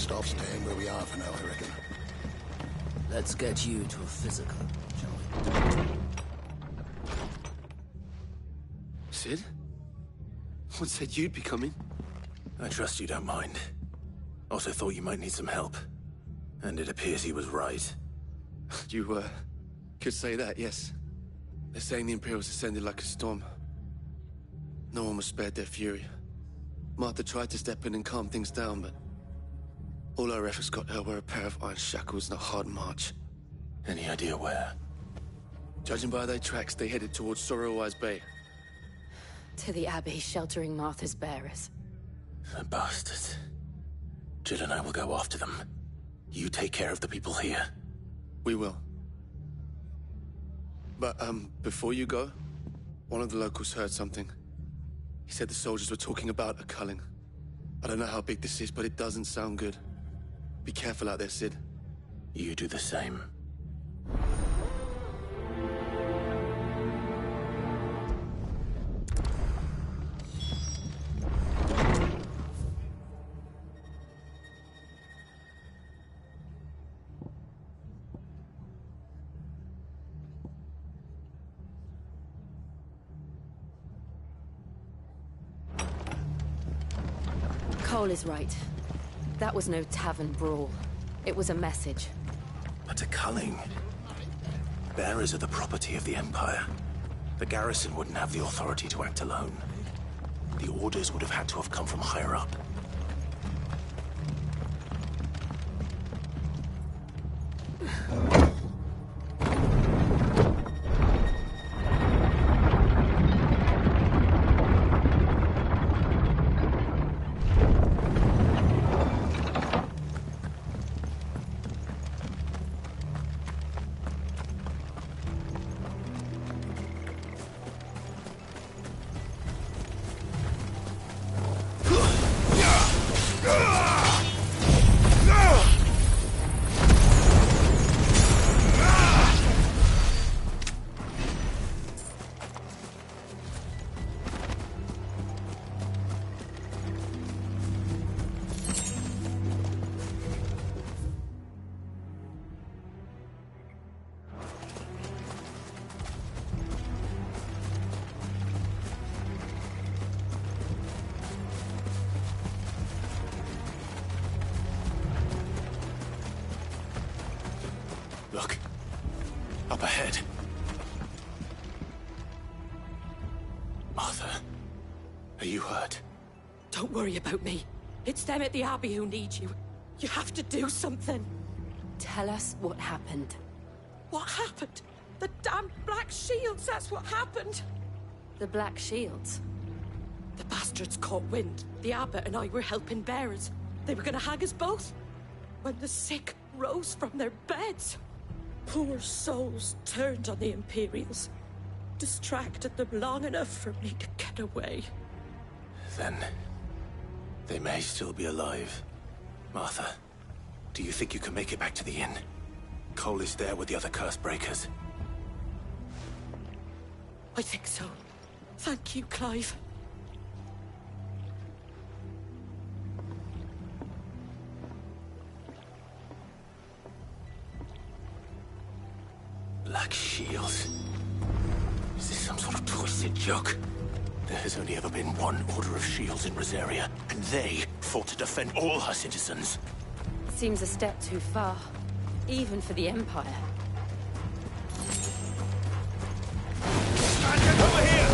best off staying where we are for now, I reckon. Let's get you to a physical, shall we? Sid? What said you'd be coming? I trust you don't mind. Also thought you might need some help. And it appears he was right. You, could say that, yes. They're saying the Imperials ascended like a storm. No one was spared their fury. Martha tried to step in and calm things down, but all our efforts got her were a pair of iron shackles and a hard march. Any idea where? Judging by their tracks, they headed towards Sorrowwise Bay. To the Abbey sheltering Martha's bearers. The bastards. Jill and I will go after them. You take care of the people here. We will. But, before you go, one of the locals heard something. He said the soldiers were talking about a culling. I don't know how big this is, but it doesn't sound good. Be careful out there, Sid. You do the same. Cole is right. That was no tavern brawl. It was a message. But a culling. Bearers are the property of the Empire. The garrison wouldn't have the authority to act alone. The orders would have had to have come from higher up. Look. Up ahead. Martha, are you hurt? Don't worry about me. It's them at the Abbey who need you. You have to do something. Tell us what happened. What happened? The damn Black Shields, that's what happened. The Black Shields? The bastards caught wind. The Abbot and I were helping bearers. They were gonna hang us both. When the sick rose from their beds. Poor souls turned on the Imperials. Distracted them long enough for me to get away. Then, they may still be alive. Martha, do you think you can make it back to the inn? Cole is there with the other curse breakers. I think so. Thank you, Clive. Black Shields. Is this some sort of twisted joke? There has only ever been one Order of Shields in Rosaria, and they fought to defend all her citizens. Seems a step too far, even for the Empire. Over here!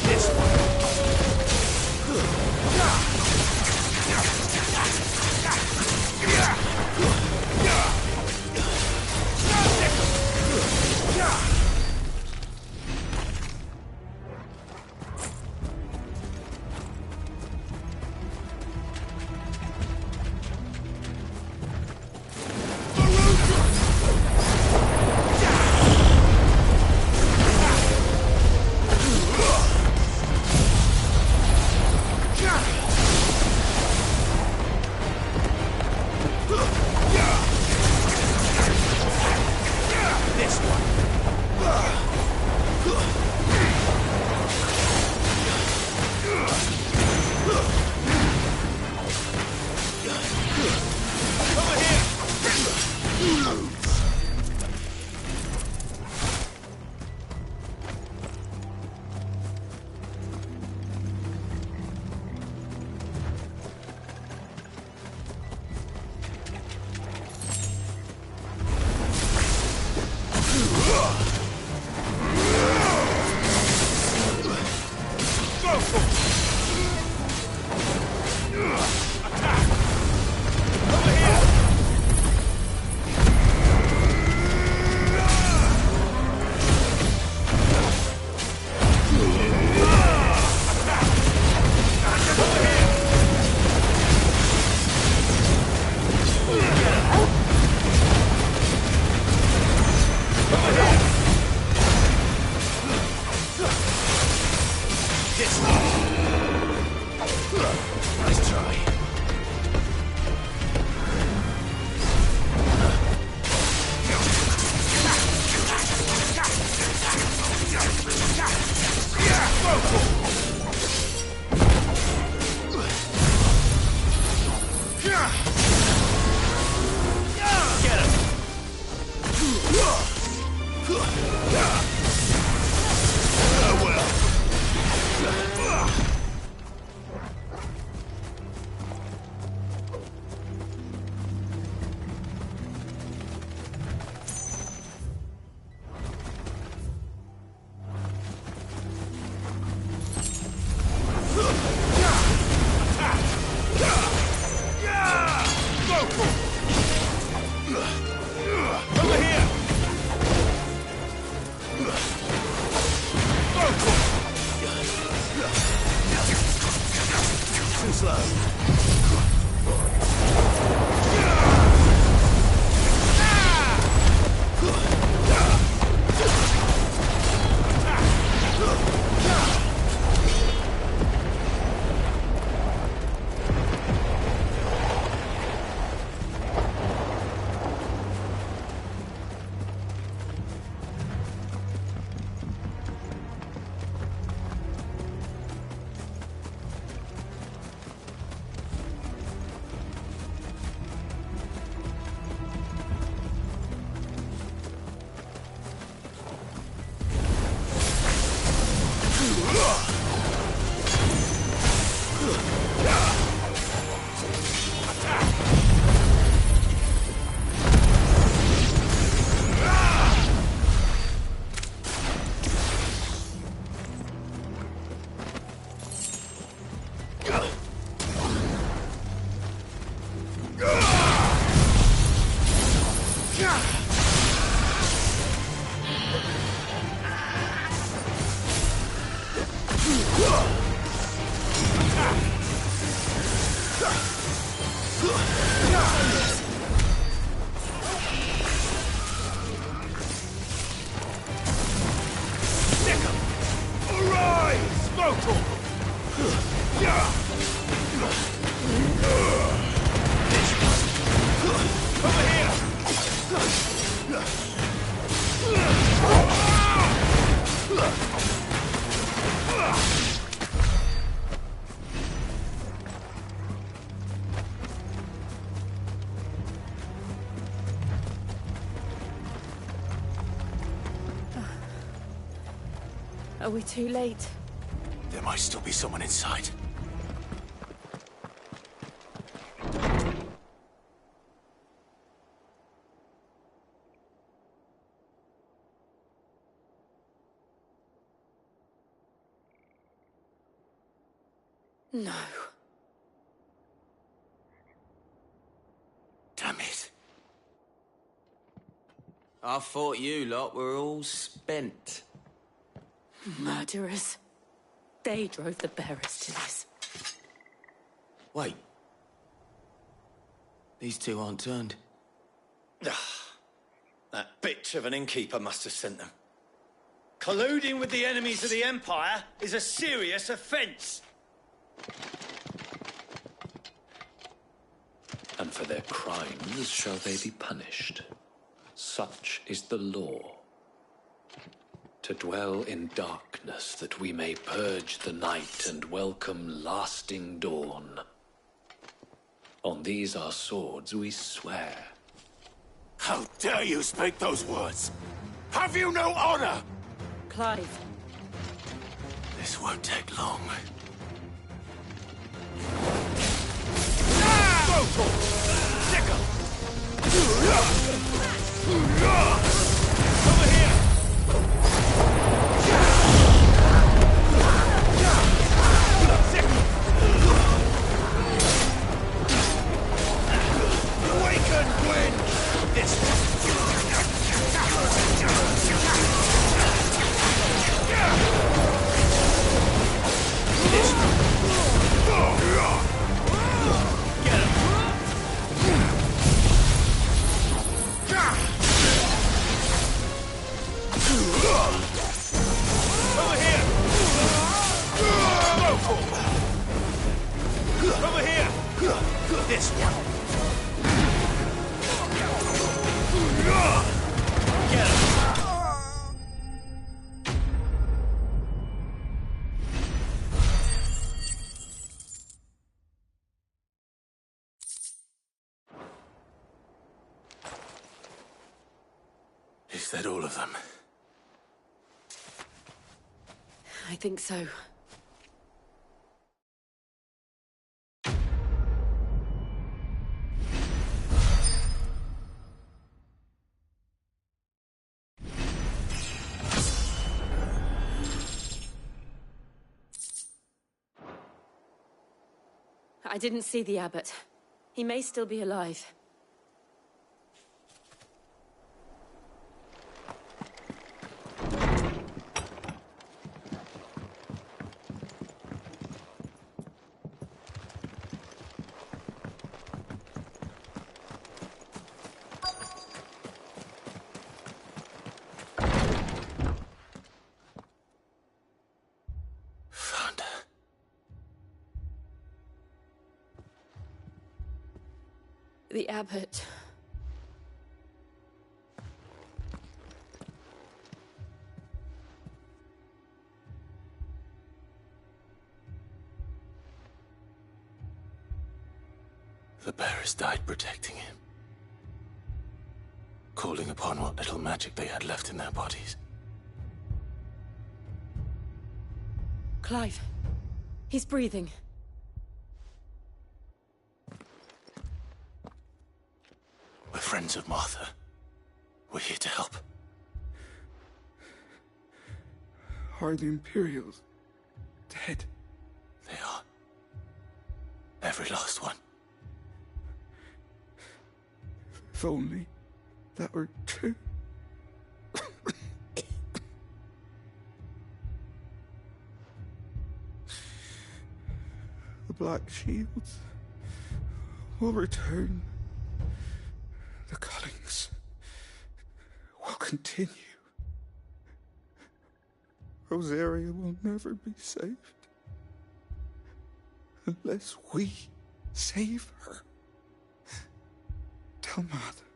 This one. Are we too late? There might still be someone inside. No. Damn it. I thought you lot were all spent. Murderers. They drove the bearers to this. Wait. These two aren't turned. That bitch of an innkeeper must have sent them. Colluding with the enemies of the Empire is a serious offence. And for their crimes shall they be punished. Such is the law. To dwell in darkness that we may purge the night and welcome lasting dawn. On these our swords we swear. How dare you speak those words? Have you no honor? Clive. This won't take long. Over here! Awaken, Gwyn! This over here! This one! Get him! Is that all of them? I think so. I didn't see the abbot. He may still be alive. The abbot. The bearers died protecting him, calling upon what little magic they had left in their bodies. Clive. He's breathing. We're friends of Martha. We're here to help. Are the Imperials dead? They are. Every last one. If only that were true. The Black Shields will return. The Cullings will continue. Rosaria will never be saved unless we save her. Tell Mother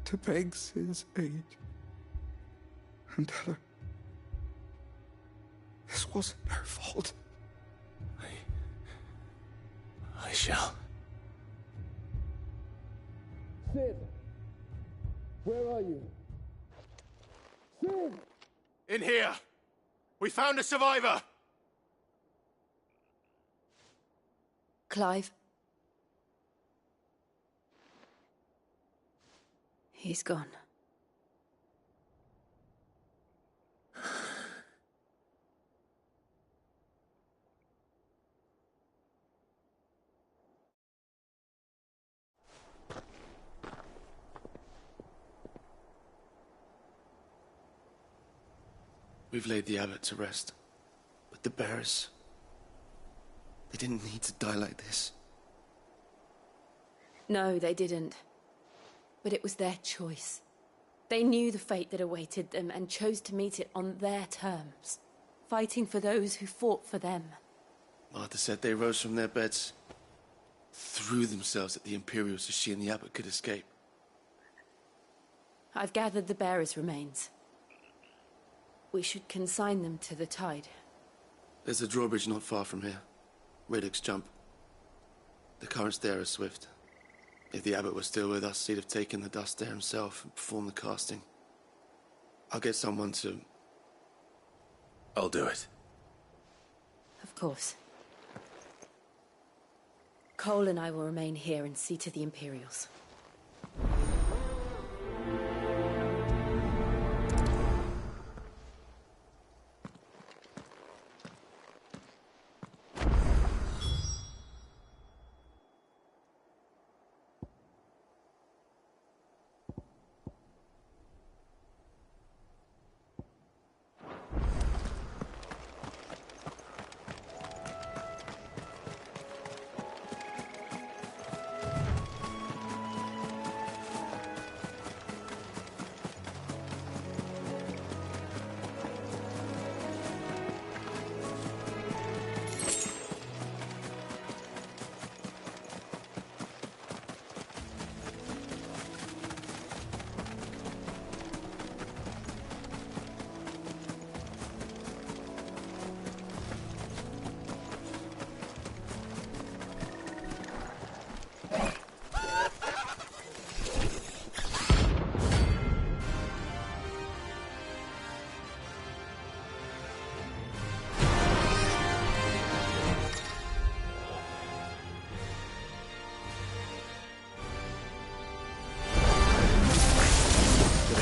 to beg Sid's aid and tell her this wasn't her fault. I shall. Sid! Where are you? Sid! In here! We found a survivor! Clive. He's gone. We've laid the abbot to rest. But the bearers... they didn't need to die like this. No, they didn't. But it was their choice. They knew the fate that awaited them and chose to meet it on their terms, fighting for those who fought for them. Martha said they rose from their beds, threw themselves at the Imperials so she and the abbot could escape. I've gathered the bearers' remains. We should consign them to the tide. There's a drawbridge not far from here. Riddick's Jump. The currents there are swift. If the abbot was still with us, he'd have taken the dust there himself and performed the casting. I'll get someone to... I'll do it. Of course. Cole and I will remain here and see to the Imperials.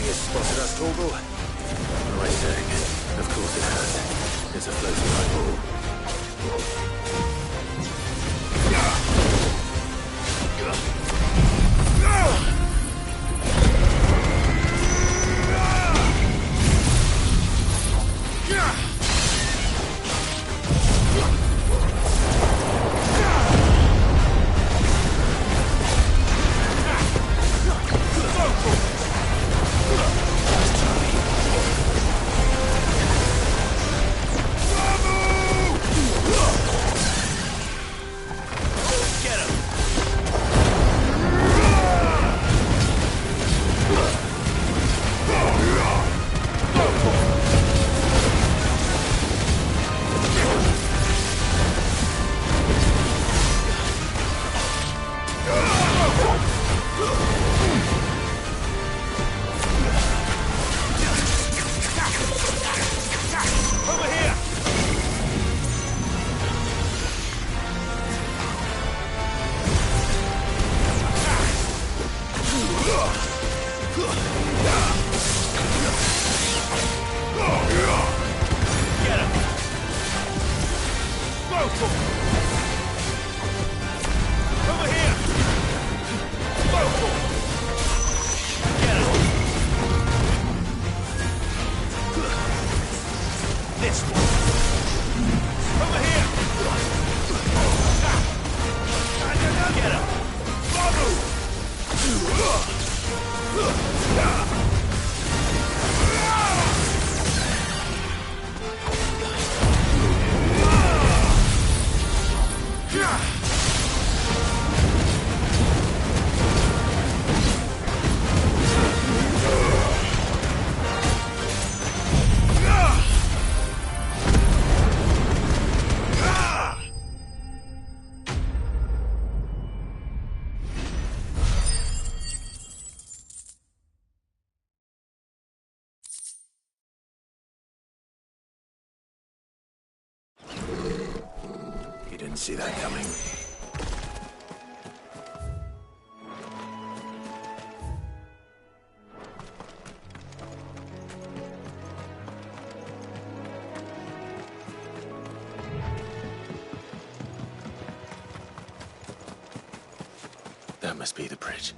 Spotted us, Torgal? What am I saying? Of course it has. It's a floating eyeball. Get him! You didn't see that coming. That must be the bridge.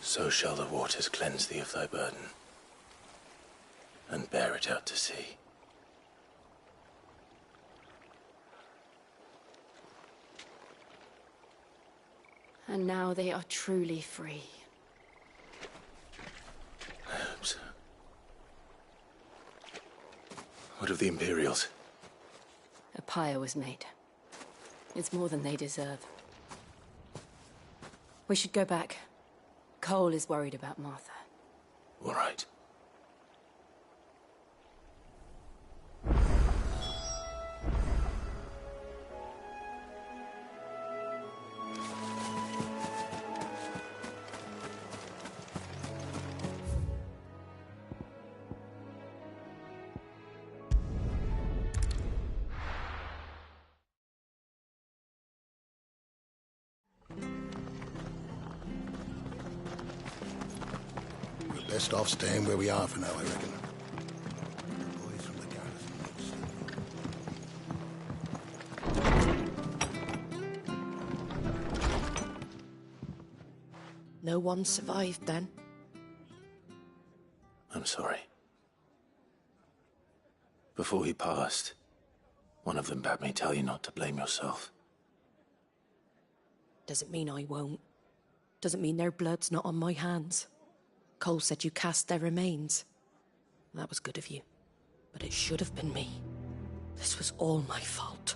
So shall the waters cleanse thee of thy burden, and bear it out to sea. And now they are truly free. I hope so. What of the Imperials? A pyre was made. It's more than they deserve. We should go back. Cole is worried about Martha. All right. We're best off staying where we are for now, I reckon. Boys from the garrison. No one survived then. I'm sorry. Before he passed, one of them bade me tell you not to blame yourself. Doesn't mean I won't. Doesn't mean their blood's not on my hands. Cole said you cast their remains. That was good of you. But it should have been me. This was all my fault.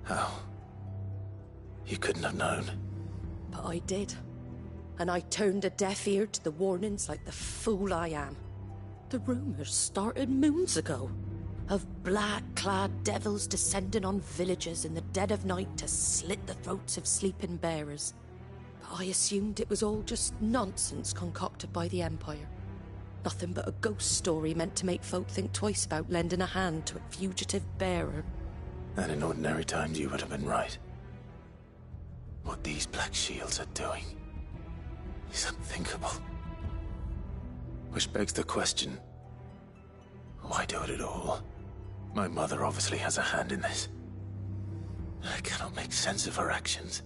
How? You couldn't have known. But I did. And I turned a deaf ear to the warnings like the fool I am. The rumors started moons ago. Of black-clad devils descending on villages in the dead of night to slit the throats of sleeping bearers. But I assumed it was all just nonsense concocted by the Empire. Nothing but a ghost story meant to make folk think twice about lending a hand to a fugitive bearer. And in ordinary times you would have been right. What these Black Shields are doing is unthinkable. Which begs the question, why do it at all? My mother obviously has a hand in this. I cannot make sense of her actions.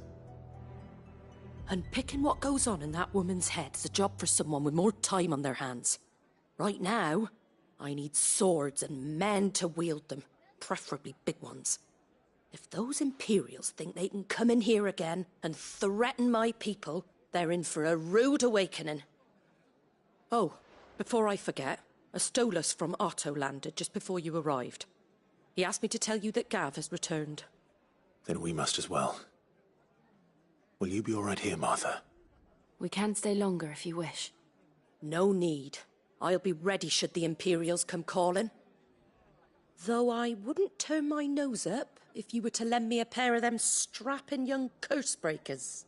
And picking what goes on in that woman's head is a job for someone with more time on their hands. Right now, I need swords and men to wield them, preferably big ones. If those Imperials think they can come in here again and threaten my people, they're in for a rude awakening. Oh, before I forget, a Stolas from Otto landed just before you arrived. He asked me to tell you that Gav has returned. Then we must as well. Will you be all right here, Martha? We can stay longer if you wish. No need. I'll be ready should the Imperials come calling. Though I wouldn't turn my nose up if you were to lend me a pair of them strapping young curse breakers.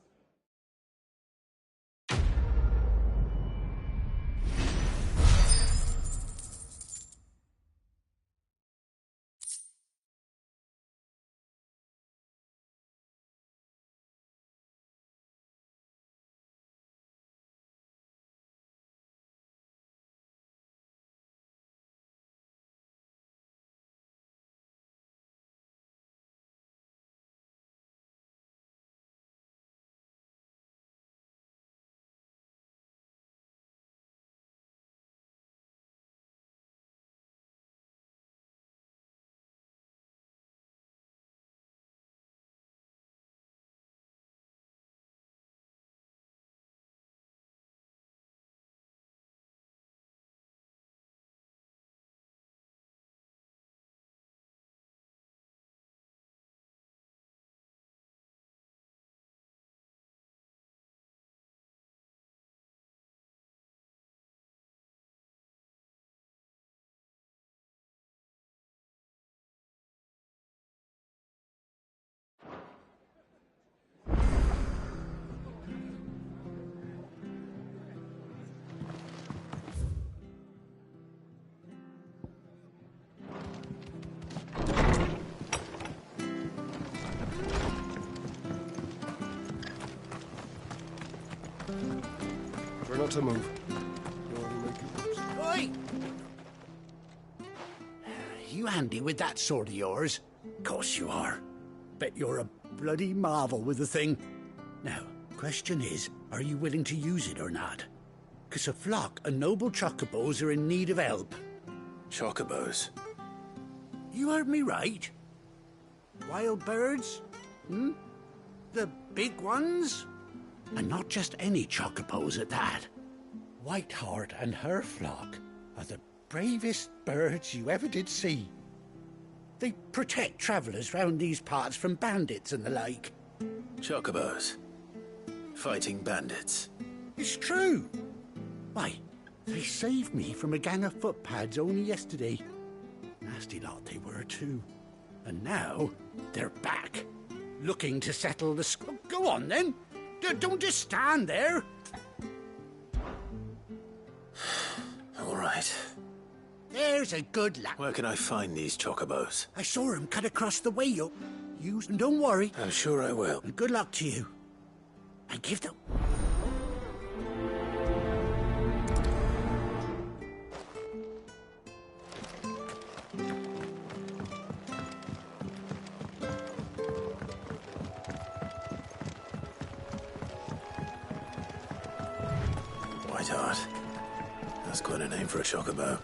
Try not to move. You're already making moves. Oi! You handy with that sword of yours? Course you are. Bet you're a bloody marvel with the thing. Now, question is, are you willing to use it or not? 'Cause a flock of noble chocobos are in need of help. Chocobos? You heard me right. Wild birds? Hmm? The big ones? And not just any chocobos at that. Whiteheart and her flock are the bravest birds you ever did see. They protect travellers round these parts from bandits and the like. Chocobos? Fighting bandits? It's true. Why, they saved me from a gang of footpads only yesterday. Nasty lot they were too. And now, they're back. Looking to settle the Go on then. Don't just stand there. All right. There's a good lad. Where can I find these chocobos? I saw him cut across the way. You and don't worry. I'm sure I will. And good luck to you. And give them. Whiteheart. That's quite a name for a chocobo.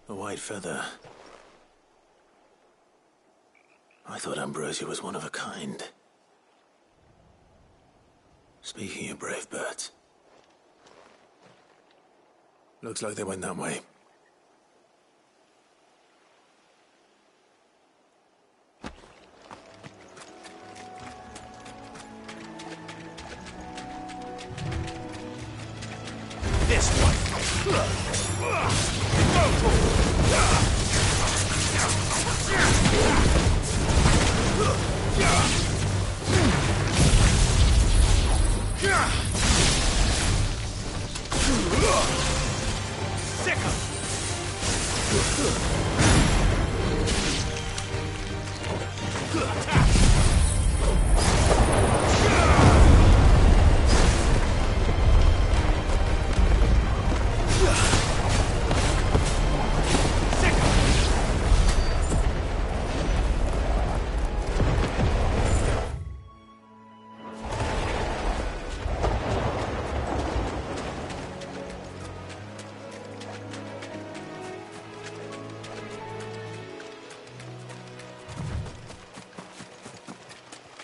A white feather. I thought Ambrosia was one of a kind. Speaking of brave birds. Looks like they went that way. This one.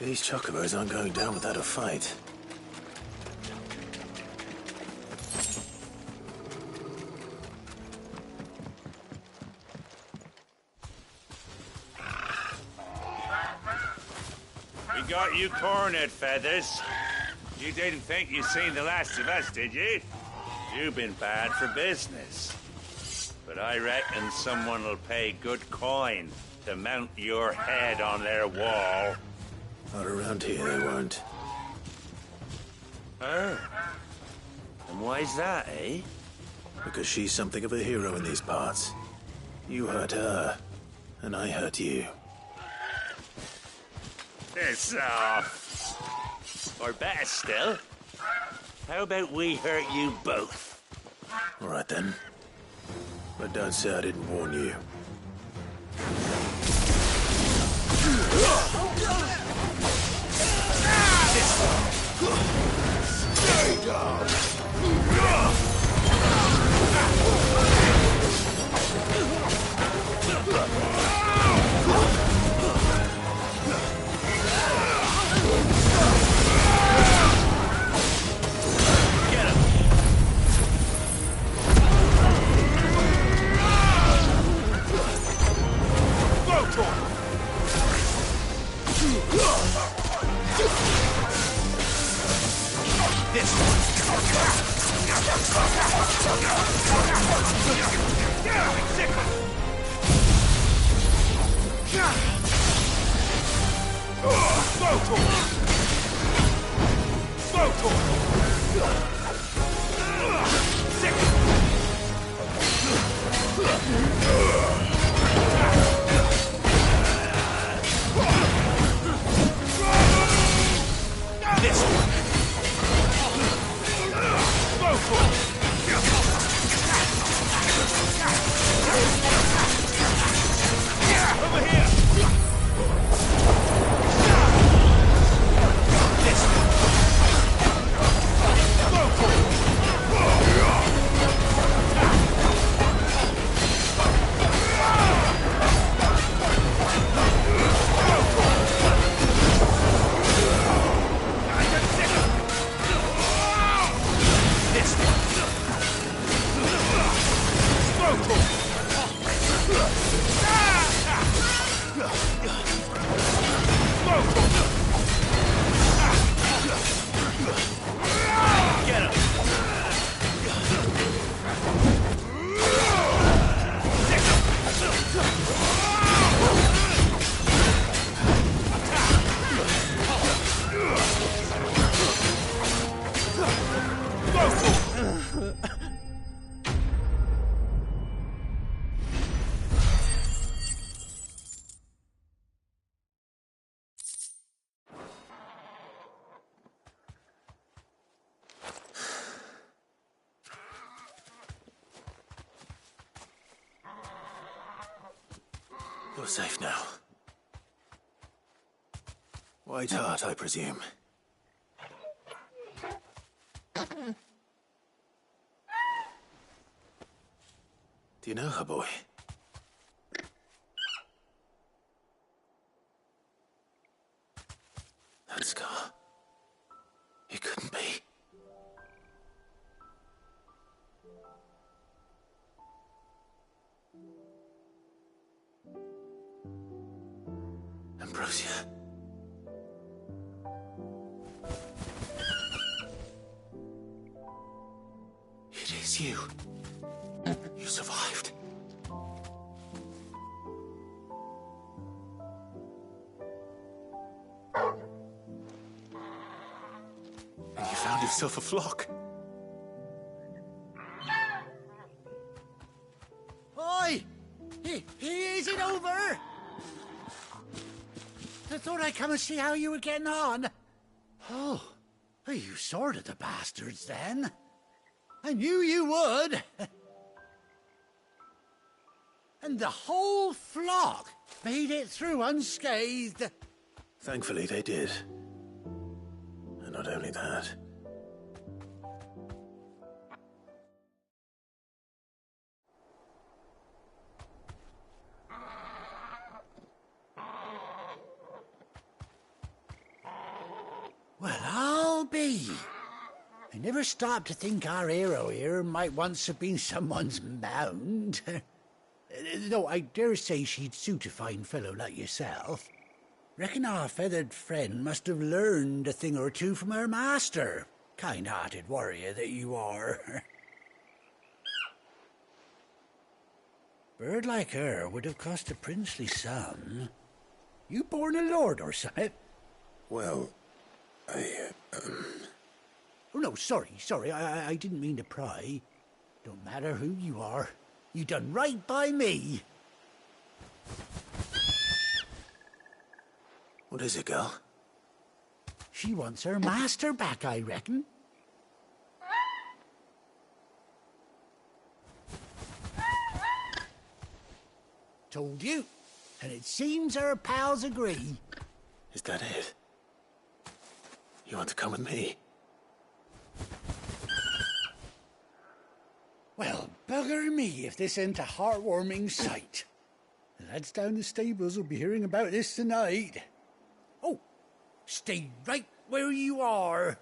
These chocobos aren't going down without a fight. We got you cornered, Feathers. You didn't think you'd seen the last of us, did you? You've been bad for business. But I reckon someone will pay good coin to mount your head on their wall. Not around here, they won't. Oh. And why's that, eh? Because she's something of a hero in these parts. You hurt her, and I hurt you. Piss off. Or better still, how about we hurt you both? All right, then. But don't say I didn't warn you. Stay down! You're safe now. White Hart, I presume. Do you know her, boy? That scar. It couldn't be. Ambrosia. It is you. You survived. And you found yourself a flock. Oi! Is it over? I thought I'd come and see how you were getting on. Oh, you sorted the bastards then. I knew you would. And the whole flock made it through unscathed. Thankfully, they did. And not only that. Well, I'll be. I never stopped to think our hero here might once have been someone's mount. Though I dare say she'd suit a fine fellow like yourself. Reckon our feathered friend must have learned a thing or two from her master. Kind-hearted warrior that you are. Bird like her would have cost a princely sum. You born a lord or something? Well, Oh, no, sorry. I didn't mean to pry. Don't matter who you are. You done right by me. what is it, girl? She wants her master back, I reckon. Told you. And it seems her pals agree. Is that it? You want to come with me? Well, bugger me if this ain't a heartwarming sight. The lads down the stables will be hearing about this tonight. Oh, stay right where you are.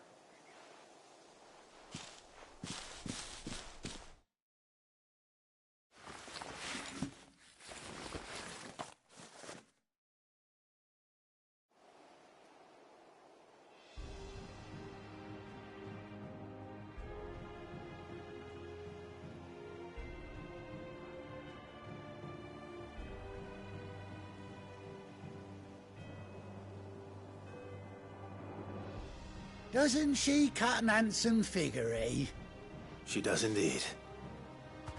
Doesn't she cut an handsome figure, eh? She does indeed.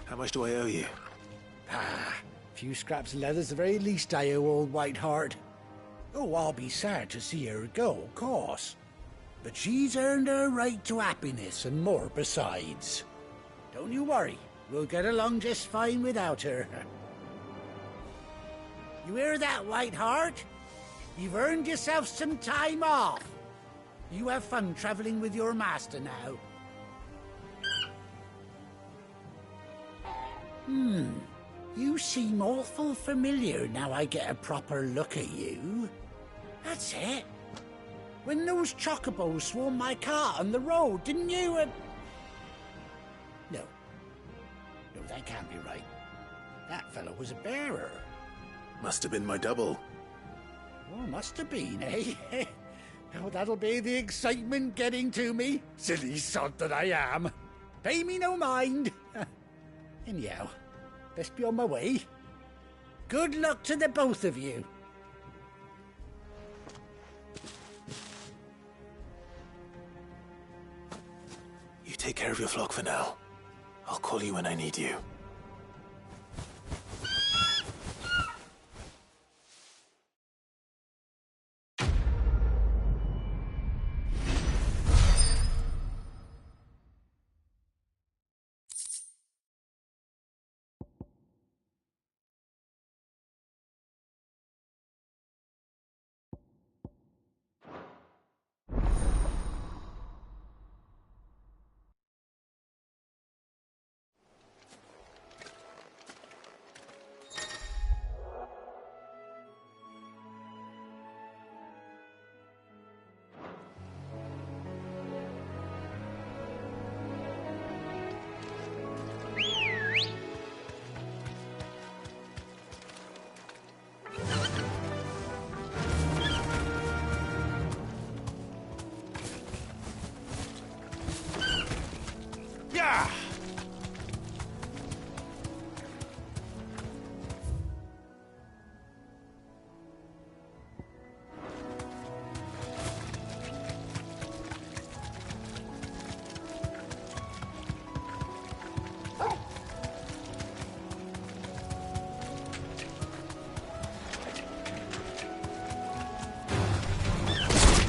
How much do I owe you? Ah, a few scraps of leather's the very least I owe old Whiteheart. Oh, I'll be sad to see her go, of course. But she's earned her right to happiness and more besides. Don't you worry, we'll get along just fine without her. You hear that, Whiteheart? You've earned yourself some time off. You have fun traveling with your master now. You seem awful familiar now I get a proper look at you. That's it. When those chocobos swarmed my car on the road, didn't you? No, that can't be right. That fellow was a bearer. Must have been my double. Oh, must have been, eh? Oh, that'll be the excitement getting to me. Silly sod that I am. Pay me no mind. Anyhow, best be on my way. Good luck to the both of you. You take care of your flock for now. I'll call you when I need you.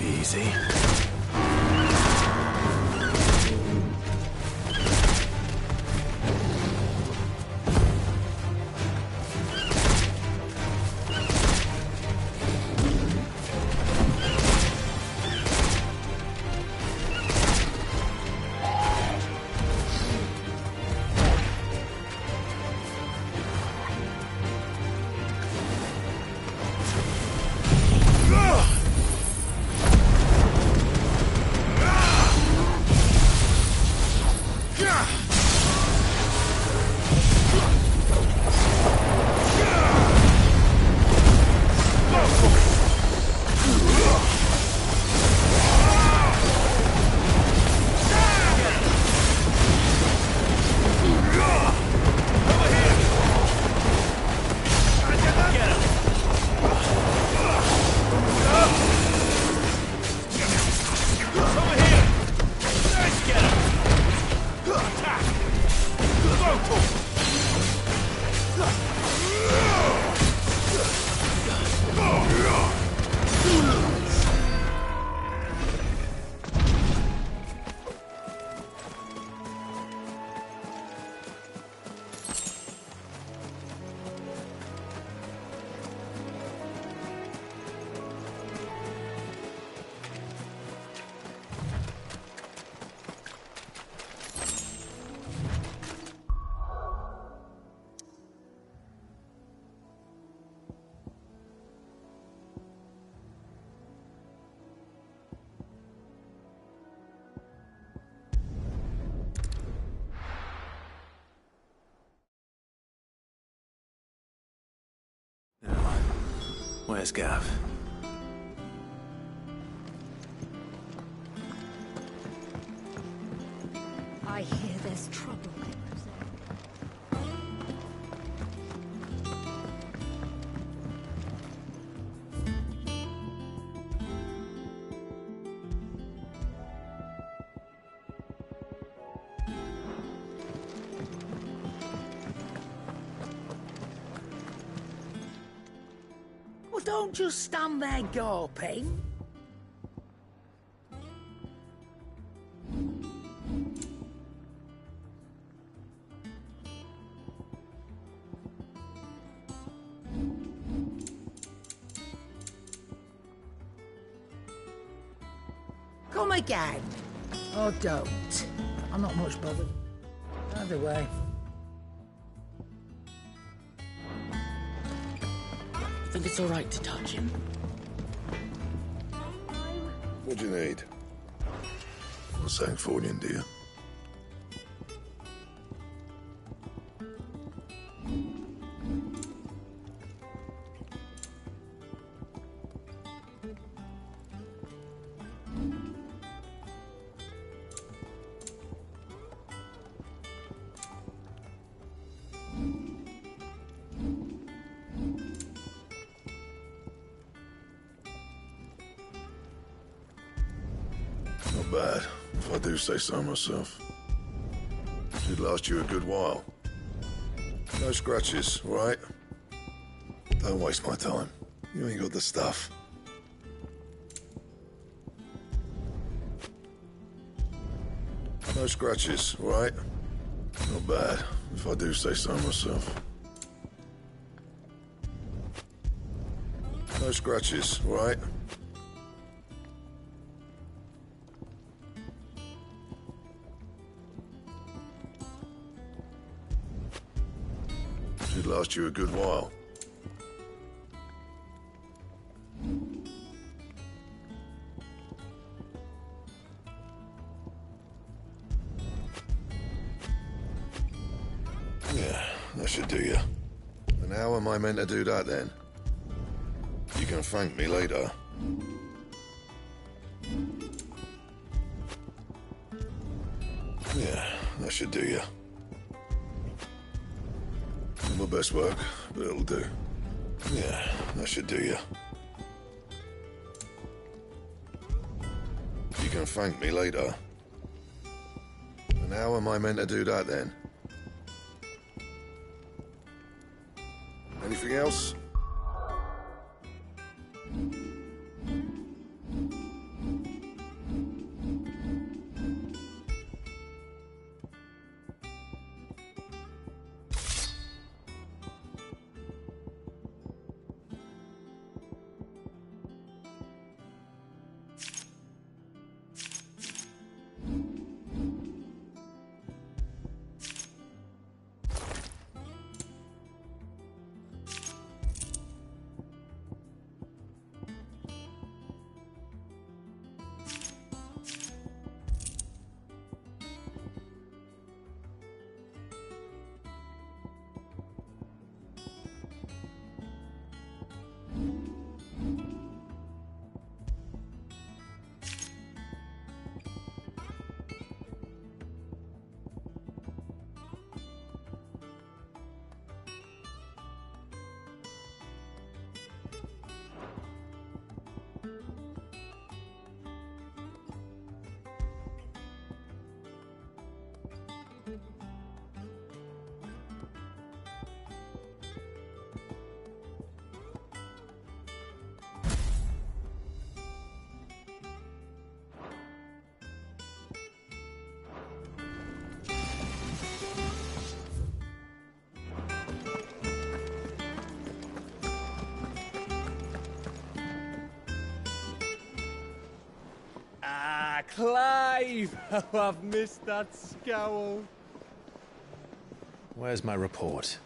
Easy. Where's Gav? I hear there's trouble. Don't just stand there gawping. Come again. Or don't. I'm not much bothered. Either way. Think it's all right to touch him? What do you need? What's saying for you, dear? Not bad, if I do say so myself. Should last you a good while. No scratches, all right? Don't waste my time. You ain't got the stuff. No scratches, all right? Not bad, if I do say so myself. No scratches, all right? Should last you a good while. Yeah, that should do you. And how am I meant to do that then? You can thank me later. Yeah, that should do you. Not my best work, but it'll do. Yeah, that should do you. You can thank me later. And how am I meant to do that then? Anything else? Clive! Oh, I've missed that scowl. Where's my report?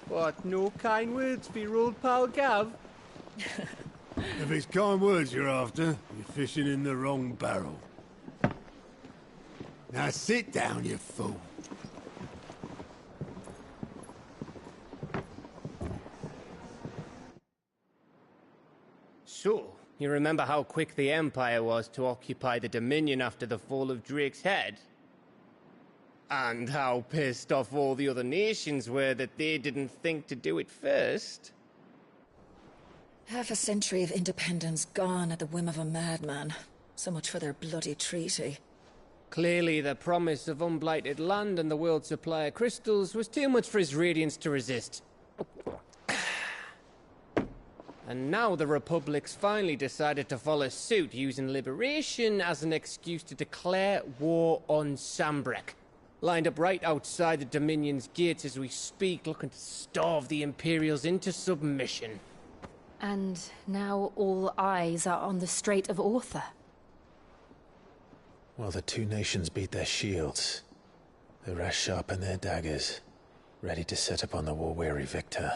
What, no kind words for your old pal Gav? If it's kind words you're after, you're fishing in the wrong barrel. Now sit down, you fool. So, you remember how quick the Empire was to occupy the Dominion after the fall of Drake's head? And how pissed off all the other nations were that they didn't think to do it first? Half a century of independence gone at the whim of a madman. So much for their bloody treaty. Clearly, the promise of unblighted land and the world's supply of crystals was too much for his radiance to resist. And now the Republic's finally decided to follow suit, using liberation as an excuse to declare war on Sambrek. Lined up right outside the Dominion's gates as we speak, looking to starve the Imperials into submission. And now all eyes are on the Strait of Author. While the two nations beat their shields, the rest sharpen their daggers, ready to set upon the war-weary victor.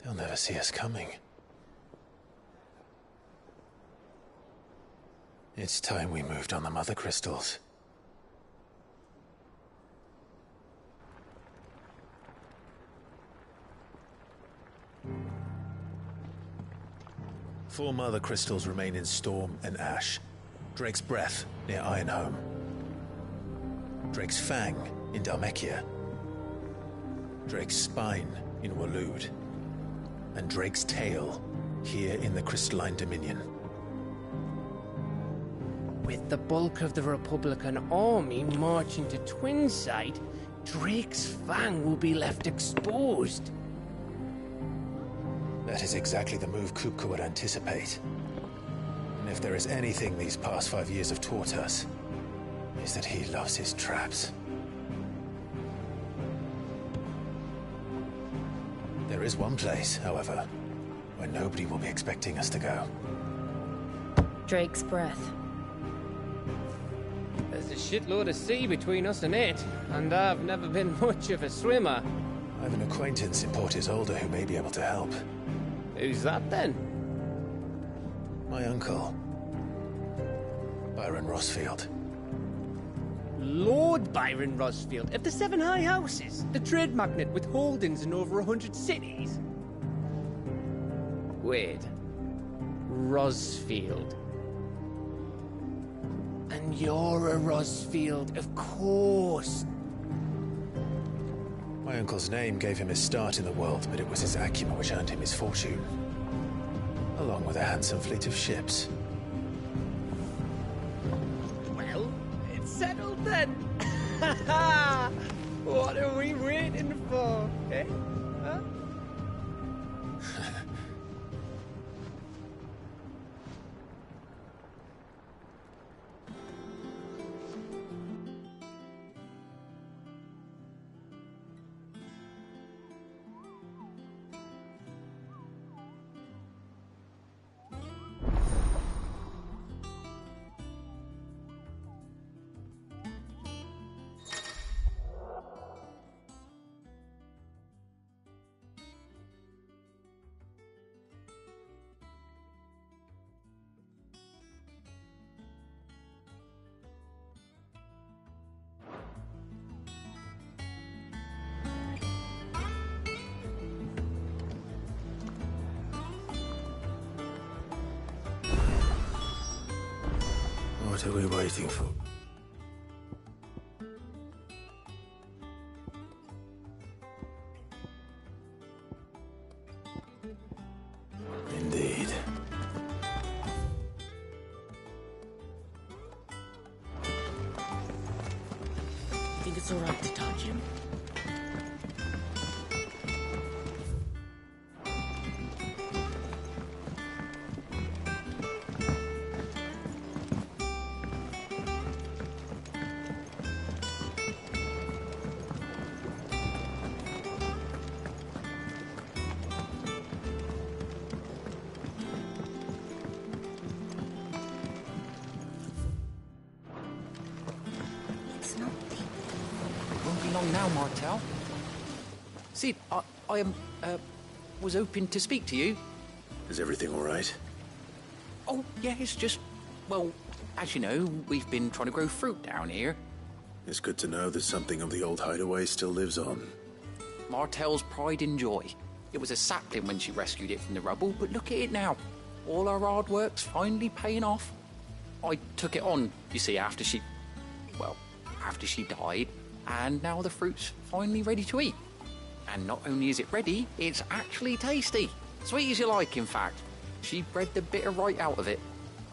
They'll never see us coming. It's time we moved on the Mother Crystals. Four Mother Crystals remain in Storm and Ash. Drake's Breath near Ironhome. Drake's Fang in Dhalmekia. Drake's Spine in Waloed. And Drake's Tail here in the Crystalline Dominion. With the bulk of the Republican army marching to Twinside, Drake's Fang will be left exposed. That is exactly the move Kupka would anticipate. And if there is anything these past 5 years have taught us, is that he loves his traps. There is one place, however, where nobody will be expecting us to go. Drake's Breath. There's a shitload of sea between us and it, and I've never been much of a swimmer. I have an acquaintance in Port Isolde who may be able to help. Who's that then? My uncle, Byron Rosfield. Lord Byron Rosfield of the Seven High Houses, the trade magnate with holdings in over 100 cities. Wait, Rosfield. And you're a Rosfield, of course. My uncle's name gave him his start in the world, but it was his acumen which earned him his fortune. Along with a handsome fleet of ships. Well, it's settled then. What are we waiting for, eh? Huh? What are we waiting for? Indeed. You think it's all right to touch him? Now, Martel. Sid, I was hoping to speak to you. Is everything all right? Oh, yeah, it's just, well, as you know, we've been trying to grow fruit down here. It's good to know that something of the old hideaway still lives on. Martel's pride and joy. It was a sapling when she rescued it from the rubble, but look at it now. All our hard work's finally paying off. I took it on, you see, after she died. And now the fruit's finally ready to eat. And not only is it ready, it's actually tasty. Sweet as you like, in fact. She bred the bitter right out of it.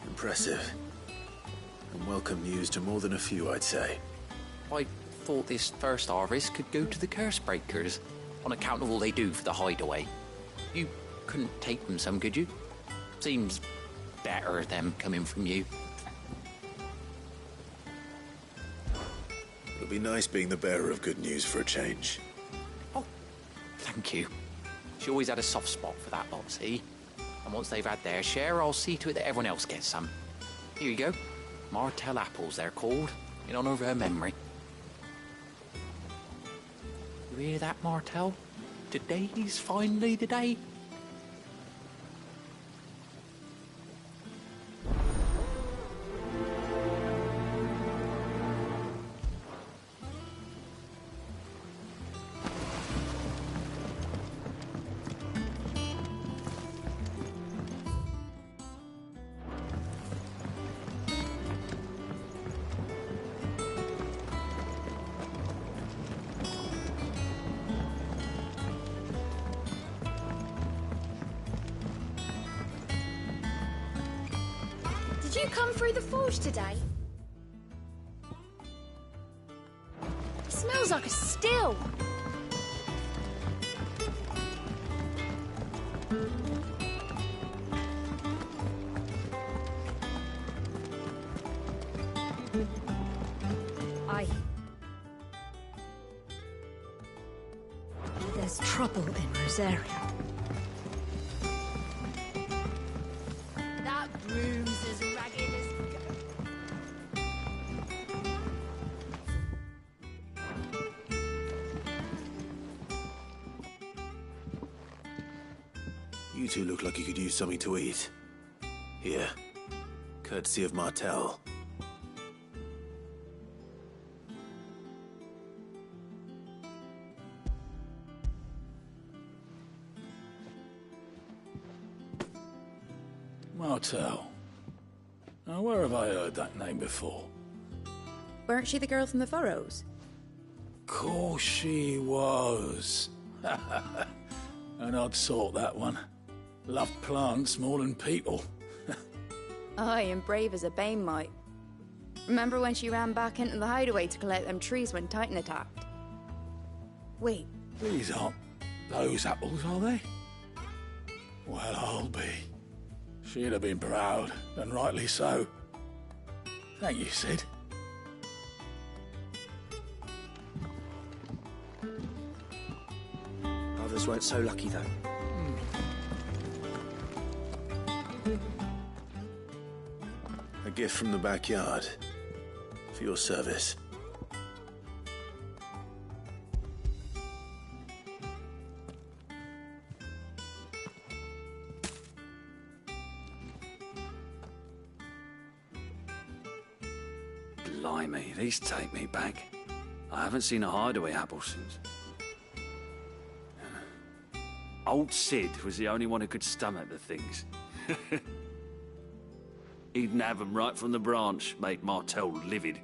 Impressive. And welcome news to more than a few, I'd say. I thought this first harvest could go to the curse breakers. on account of all they do for the hideaway. You couldn't take them some, could you? Seems better them coming from you. It'll be nice being the bearer of good news for a change. Oh, thank you. She always had a soft spot for that lot, see? And once they've had their share, I'll see to it that everyone else gets some. Here you go. Martell apples, they're called, in honor of her memory. You hear that, Martell? Today's finally the day. Did you come through the forge today? It smells like a still. There's trouble in Rosaria. That broom's as ragged as go. You two look like you could use something to eat. Here. Courtesy of Martell. Martell. Now, where have I heard that name before? Weren't she the girl from the Furrows? Course she was. An odd sort, that one. Loved plants more than people. Aye, and brave as a bane might. Remember when she ran back into the hideaway to collect them trees when Titan attacked? Wait. These aren't those apples, are they? Well, I'll be. She'd have been proud, and rightly so. Thank you, Sid. Others weren't so lucky, though. A gift from the backyard. For your service. Blimey, these take me back. I haven't seen a hideaway apple since. Old Sid was the only one who could stomach the things. He'd nab 'em right from the branch, make Martell livid.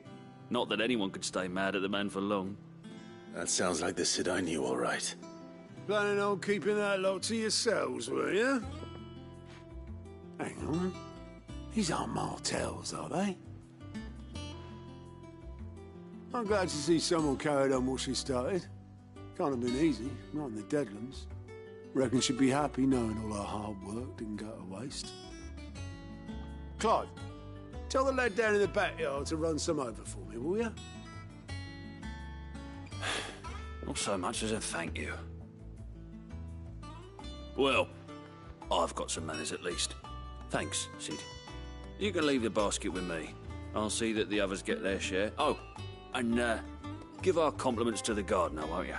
Not that anyone could stay mad at the man for long. That sounds like the Sid I knew, all right. Planning on keeping that lot to yourselves, were you? Hang on. These aren't Martells, are they? I'm glad to see someone carried on what she started. Can't have been easy, not in the Deadlands. Reckon she'd be happy knowing all her hard work didn't go to waste. Clive, tell the lad down in the backyard to run some over for me, will you? Not so much as a thank you. Well, I've got some manners at least. Thanks, Sid. You can leave the basket with me. I'll see that the others get their share. Oh, and give our compliments to the gardener, won't you?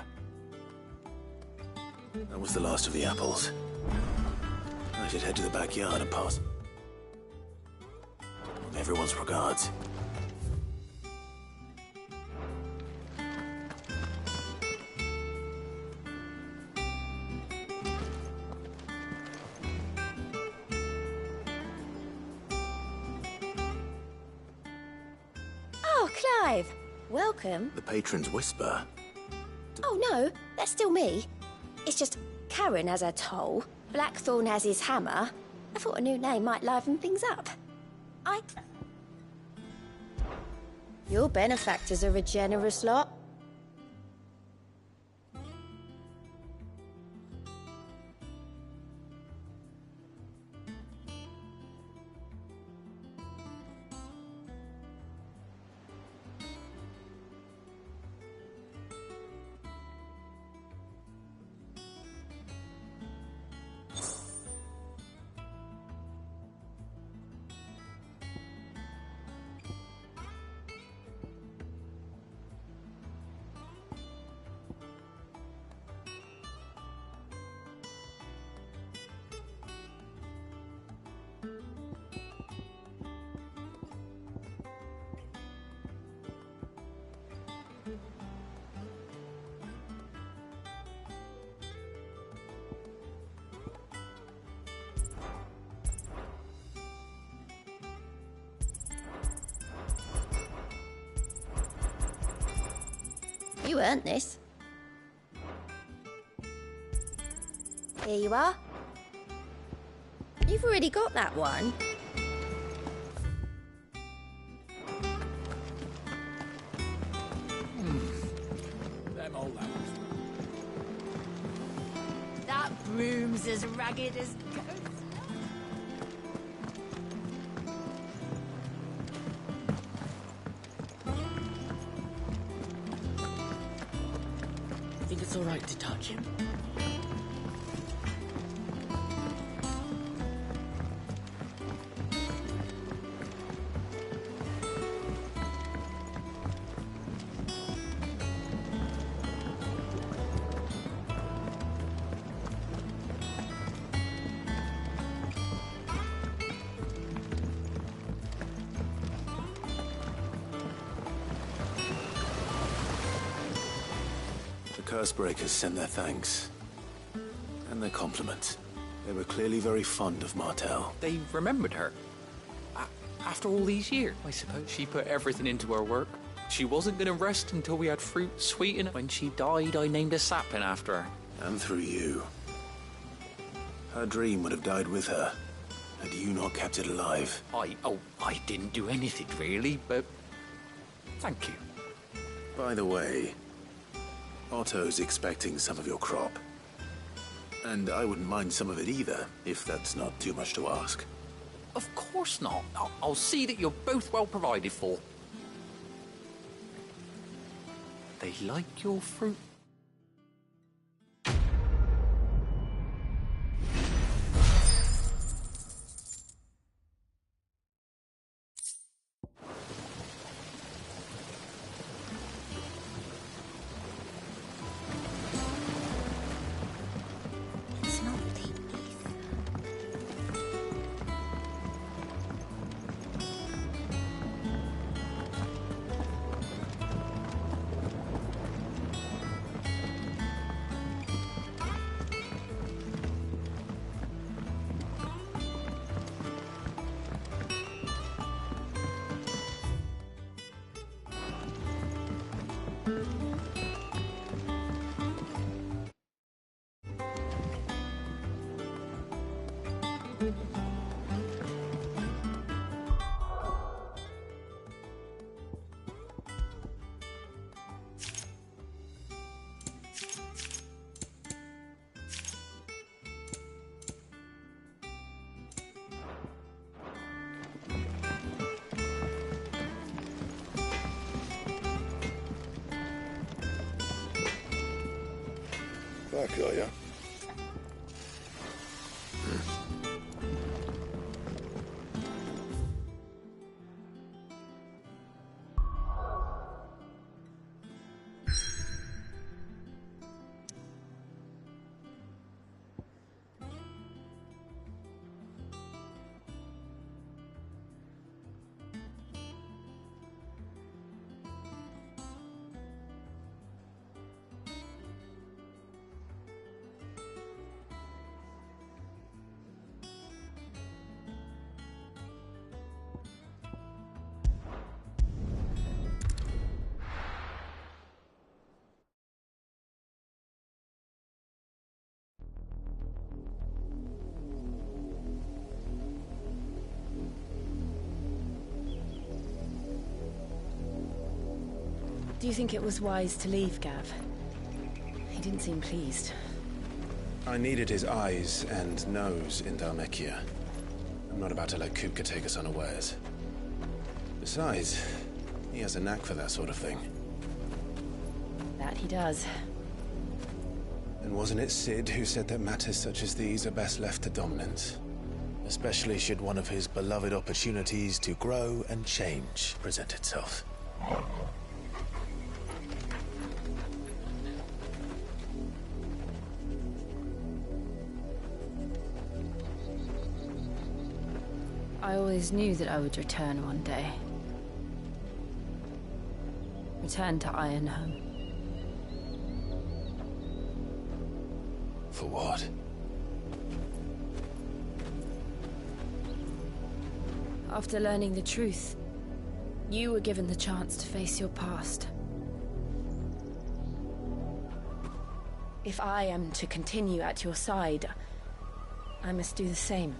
That was the last of the apples. I should head to the backyard and pass. Everyone's regards. Oh, Clive. Welcome. The patron's whisper. Oh, no. That's still me. It's just Karen has her toll. Blackthorn has his hammer. I thought a new name might liven things up. Your benefactors are a generous lot. You earned this. Here you are. You've already got that one. Them old apples. That broom's as ragged as ghosts. Think it's all right to touch him? Cursebreakers send their thanks. And their compliments. They were clearly very fond of Martel. They remembered her. After all these years, I suppose she put everything into her work. She wasn't going to rest until we had fruit sweetened. When she died, I named a sapling after her. And through you. Her dream would have died with her, had you not kept it alive. I didn't do anything really, but thank you. By the way, Otto's expecting some of your crop. And I wouldn't mind some of it either, if that's not too much to ask. Of course not. I'll see that you're both well provided for. They like your fruit. Back, are ya? Do you think it was wise to leave, Gav? He didn't seem pleased. I needed his eyes and nose in Dhalmekia. I'm not about to let Kupka take us unawares. Besides, he has a knack for that sort of thing. That he does. And wasn't it Sid who said that matters such as these are best left to dominance? Especially should one of his beloved opportunities to grow and change present itself. I always knew that I would return one day. Return to Ironhome. For what? After learning the truth, you were given the chance to face your past. If I am to continue at your side, I must do the same.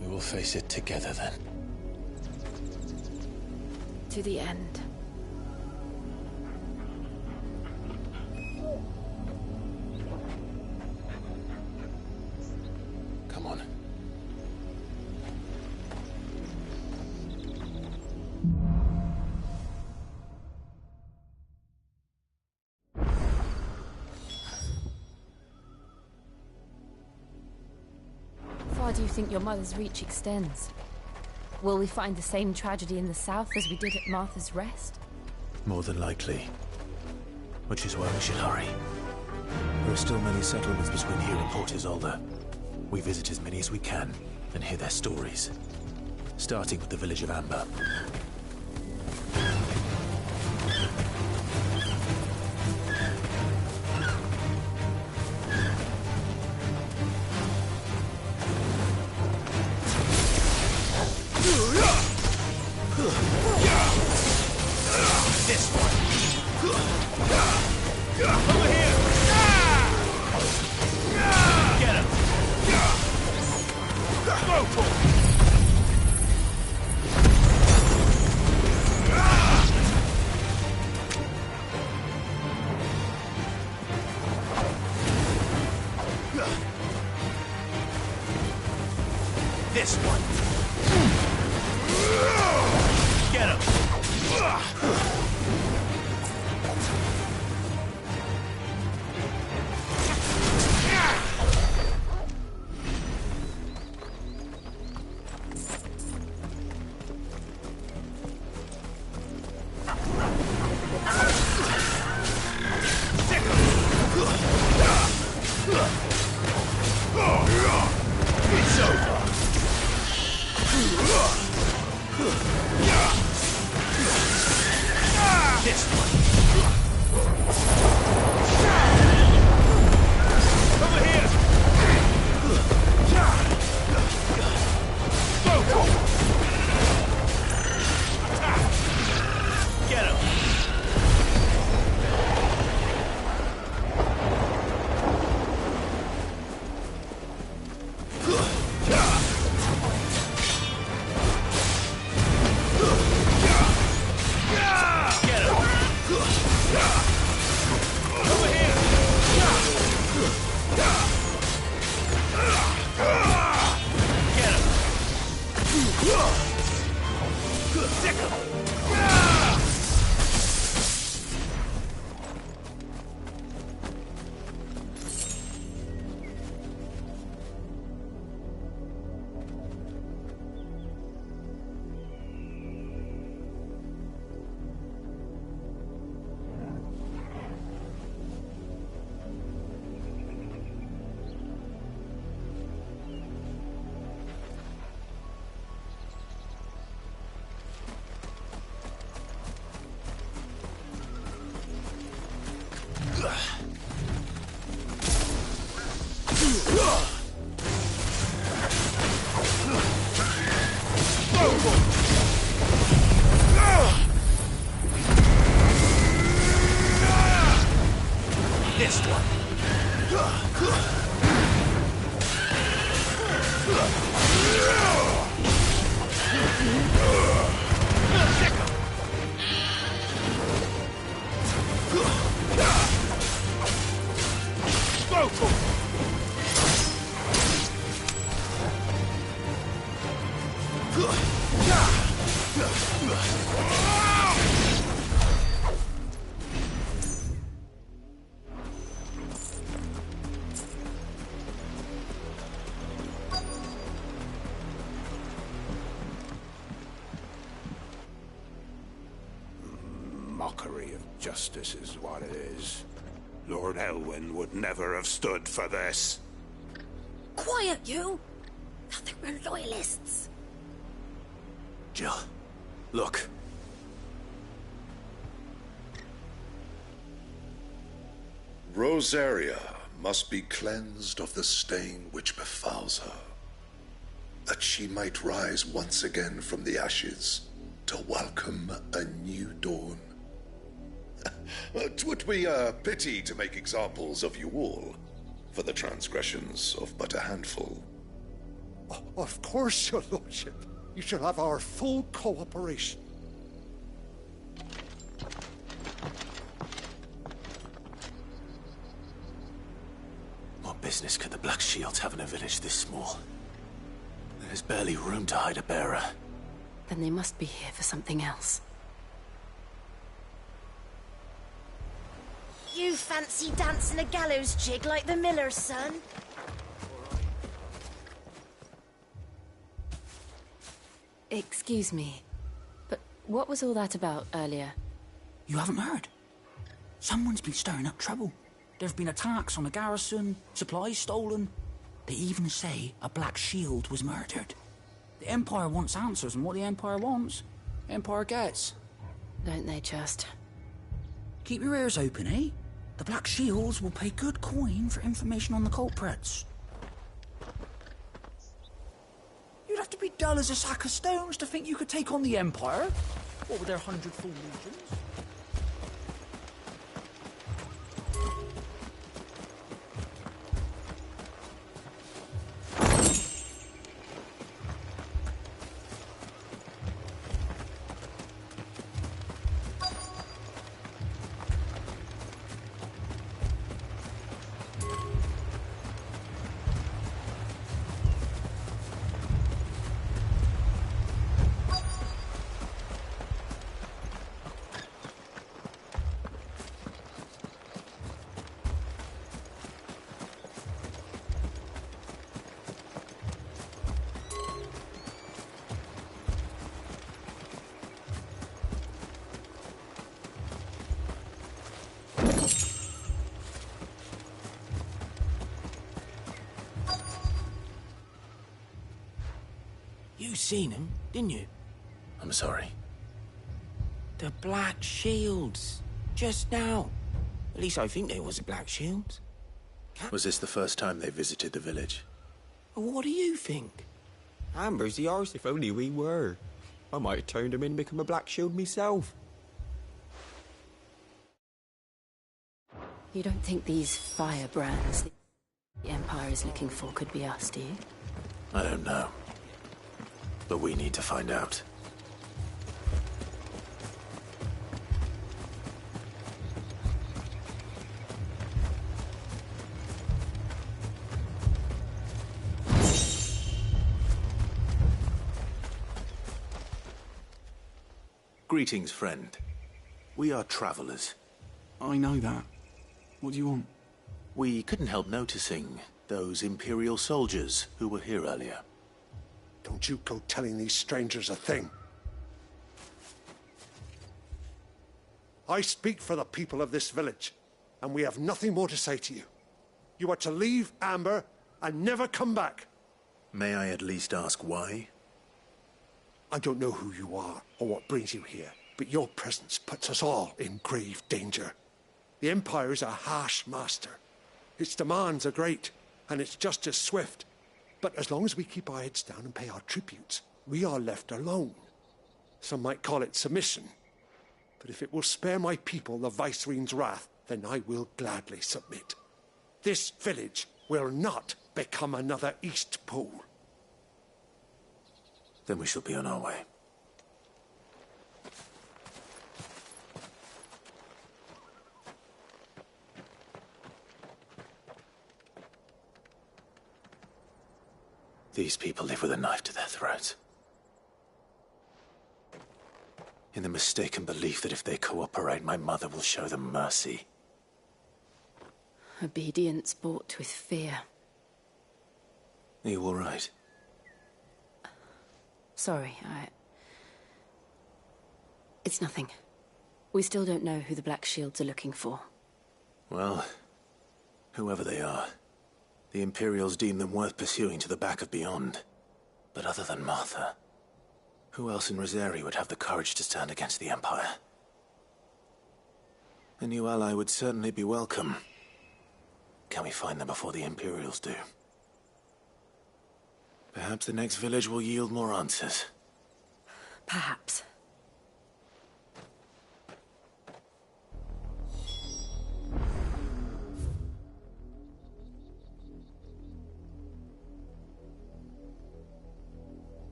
We will face it together then. To the end. Come on. How far do you think your mother's reach extends? Will we find the same tragedy in the south as we did at Martha's Rest? More than likely. Which is why we should hurry. There are still many settlements between here and Port Isolde. We visit as many as we can, and hear their stories. Starting with the village of Amber. This one. Over here. Get him. Go for it. This one. Get him. It's over. This one. Over here. Go. Get him. This one. Go for it. Mockery of justice is what it is. Lord Elwyn would never have stood for this. Quiet, you! I think we're loyalists. Jill, look. Rosaria must be cleansed of the stain which befouls her, that she might rise once again from the ashes to to welcome a new dawn. It would be a pity to make examples of you all for the transgressions of but a handful. Of course, your lordship. You shall have our full cooperation. What business could the Black Shields have in a village this small? There's barely room to hide a bearer. Then they must be here for something else. You fancy dancing a gallows jig like the miller's son? Excuse me, but what was all that about earlier? You haven't heard? Someone's been stirring up trouble. There've been attacks on the garrison, supplies stolen. They even say a Black Shield was murdered. The Empire wants answers, and what the Empire wants, Empire gets. Don't they just? Keep your ears open, eh? The Black Shields will pay good coin for information on the culprits. You'd have to be dull as a sack of stones to think you could take on the Empire. What with their 100 full legions? You seen him, didn't you? I'm sorry. The Black Shields. Just now. At least I think they was the Black Shields. Was this the first time they visited the village? What do you think? Amber's the arse if only we were. I might have turned him in and become a Black Shield myself. You don't think these firebrands the Empire is looking for could be us, do you? I don't know. But we need to find out. Greetings, friend. We are travelers. I know that. What do you want? We couldn't help noticing those Imperial soldiers who were here earlier. Don't you go telling these strangers a thing. I speak for the people of this village, and we have nothing more to say to you. You are to leave Amber and never come back. May I at least ask why? I don't know who you are or what brings you here, but your presence puts us all in grave danger. The Empire is a harsh master. Its demands are great, and its justice swift. But as long as we keep our heads down and pay our tributes, we are left alone. Some might call it submission. But if it will spare my people the Viceroy's wrath, then I will gladly submit. This village will not become another East Pole. Then we shall be on our way. These people live with a knife to their throats. In the mistaken belief that if they cooperate, my mother will show them mercy. Obedience bought with fear. Are you all right? Sorry, It's nothing. We still don't know who the Black Shields are looking for. Well, whoever they are, the Imperials deem them worth pursuing to the back of beyond. But other than Martha, who else in Rosari would have the courage to stand against the Empire? A new ally would certainly be welcome. Can we find them before the Imperials do? Perhaps the next village will yield more answers. Perhaps.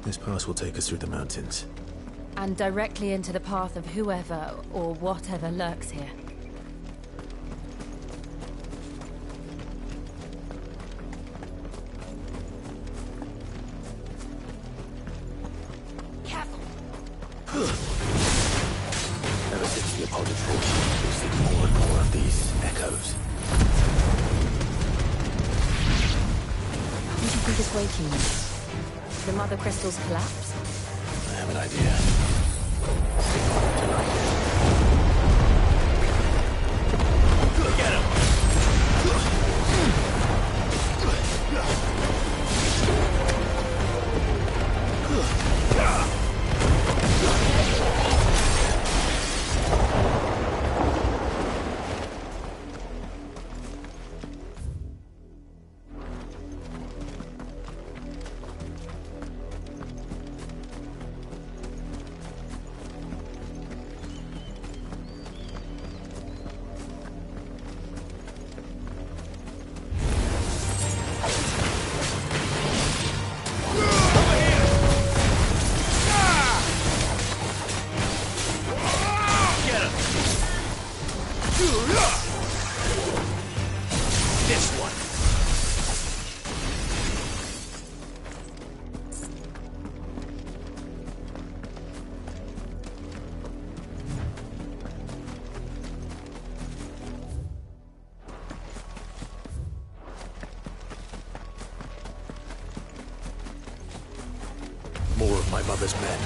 This pass will take us through the mountains. And directly into the path of whoever or whatever lurks here. Ever since the Apollo Force, we've seen more and more of these echoes. What do you think is waking them? The Mother Crystal's collapse? I have an idea. Get him! This one. More of my mother's men.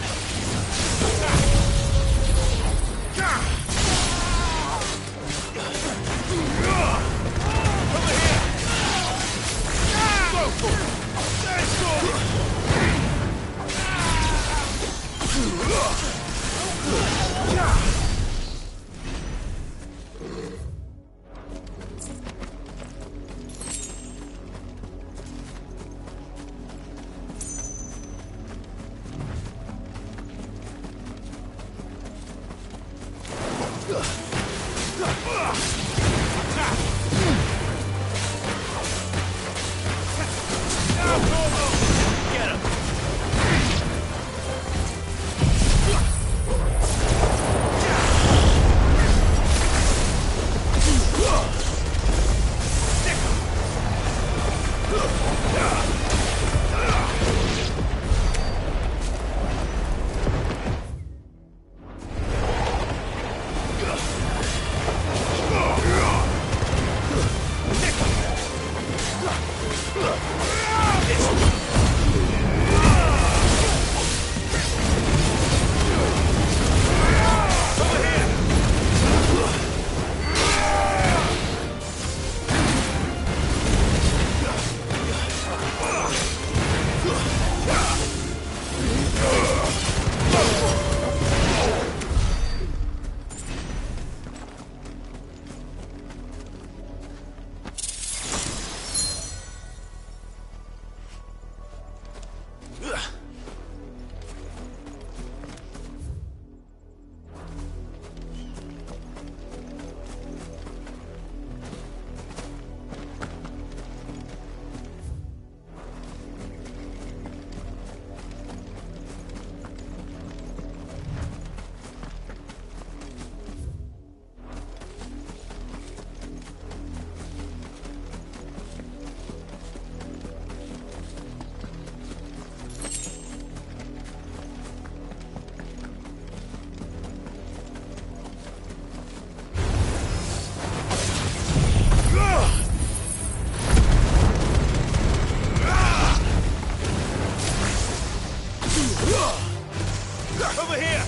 Over here!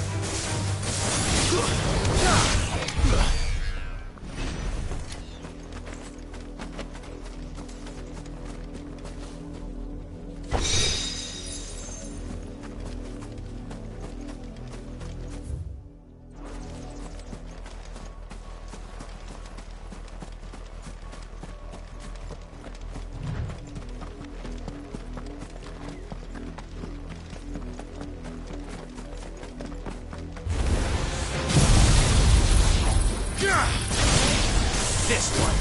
This one.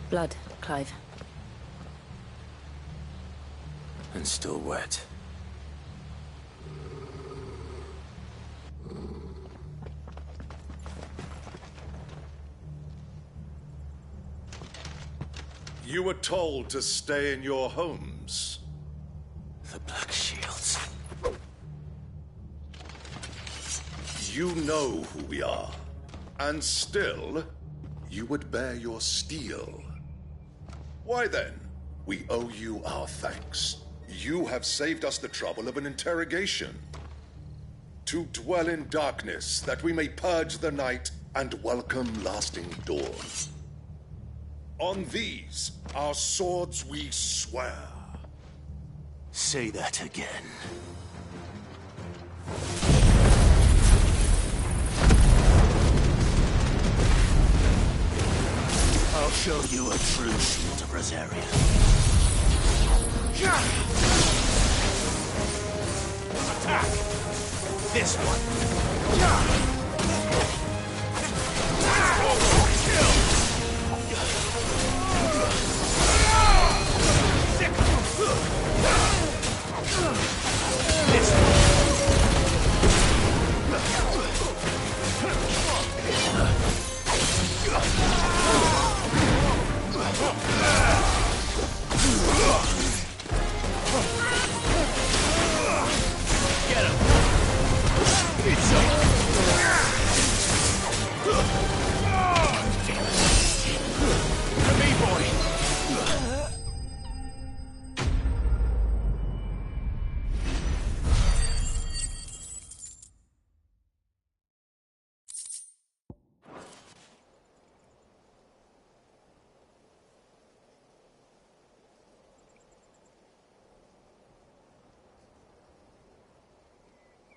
Blood, Clive. And still wet. You were told to stay in your homes. The Black Shields. You know who we are. And still, you would bear your steel. Why then? We owe you our thanks. You have saved us the trouble of an interrogation. To dwell in darkness, that we may purge the night and welcome lasting dawn. On these, our swords we swear. Say that again. I'll show you a true shield of Rosaria. Attack! This one.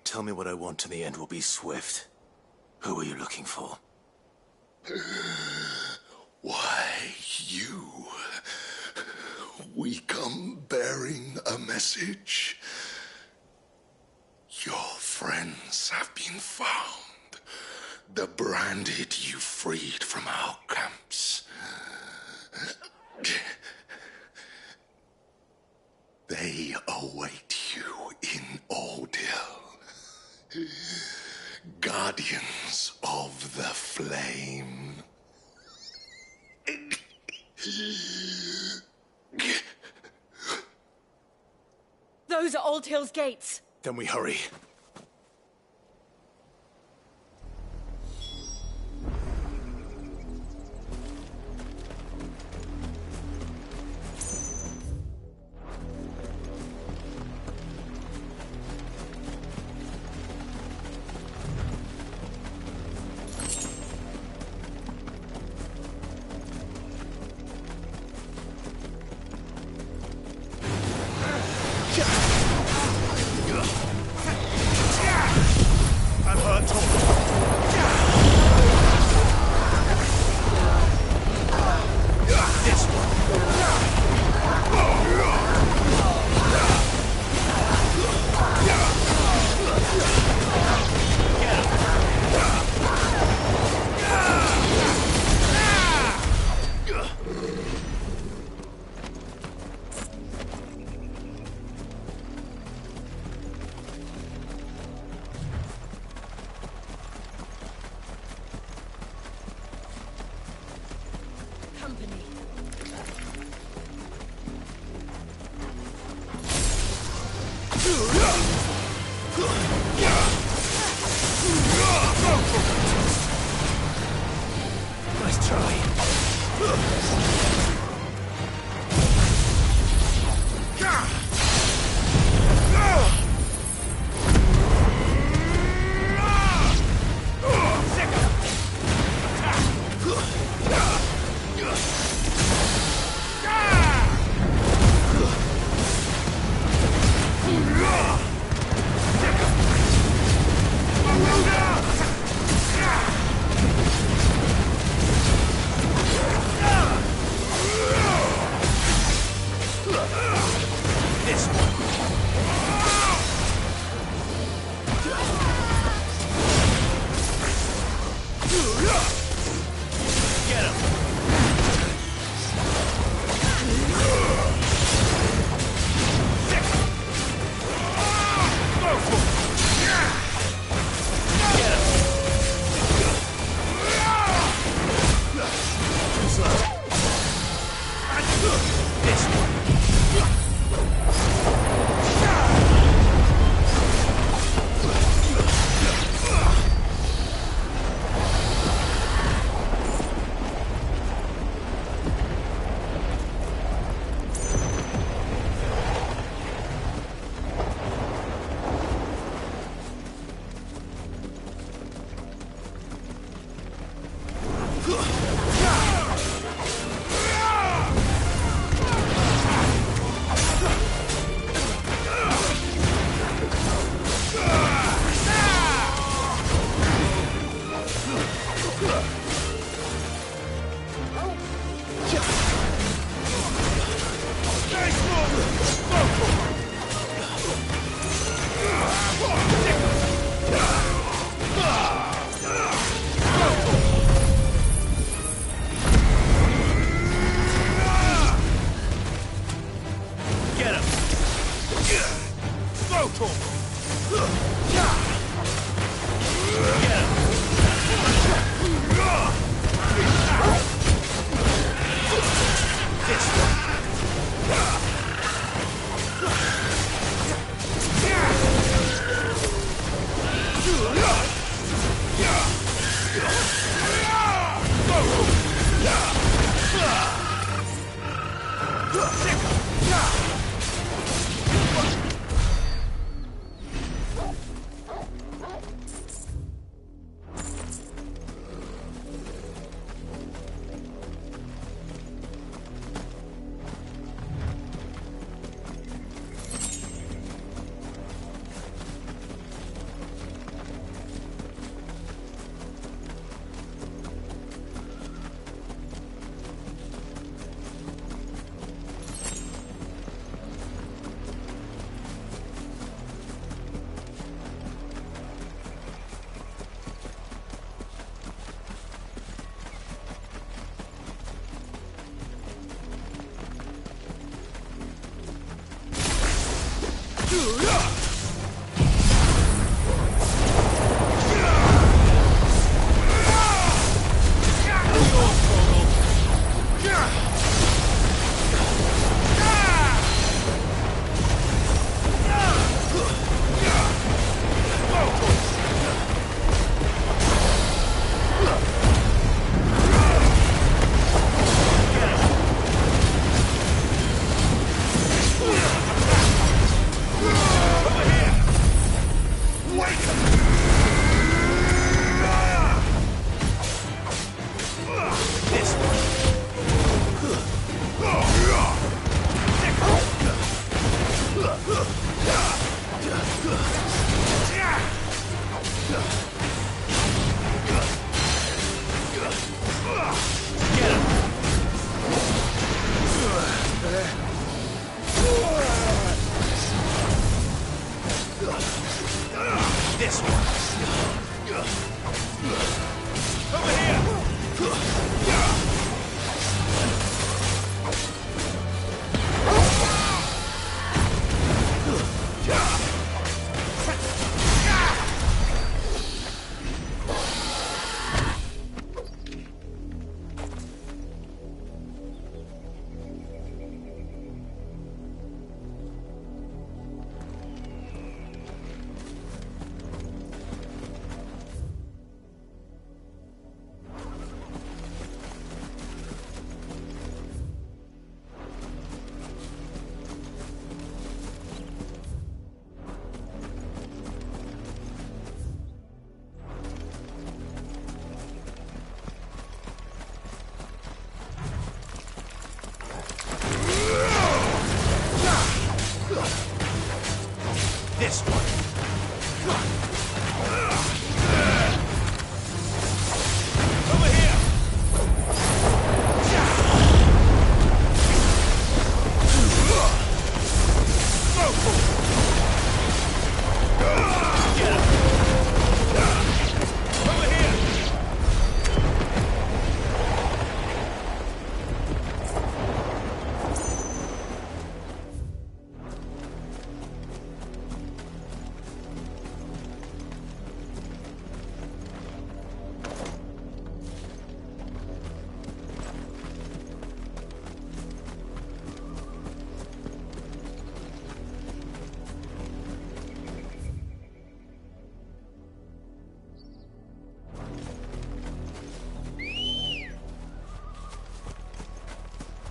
Tell me what I want and the end will be swift. Who are you looking for? Why, you. We come bearing a message. Your friends have been found. The branded you freed from our camps. They await you in Ordeal. Guardians of the Flame. Those are Old Hill's gates. Then we hurry. Nice try.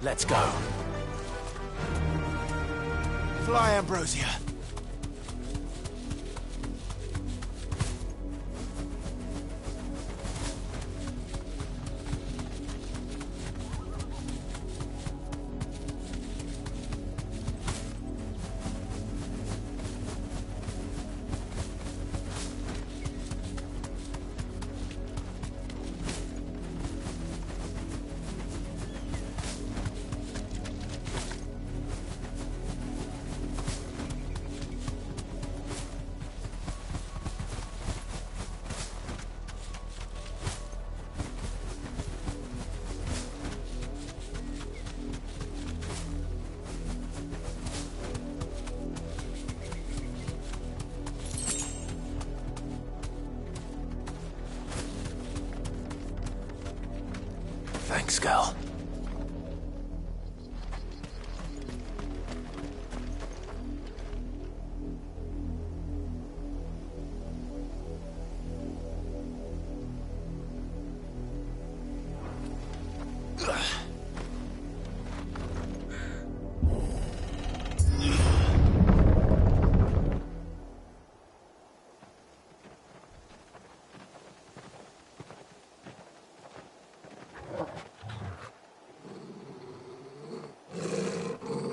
Let's go. Fly, Ambrosia. skull.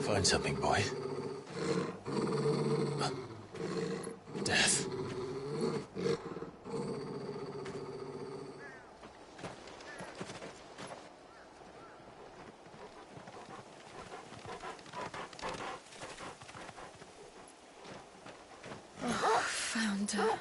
Find something, boy. Death. Oh, found her.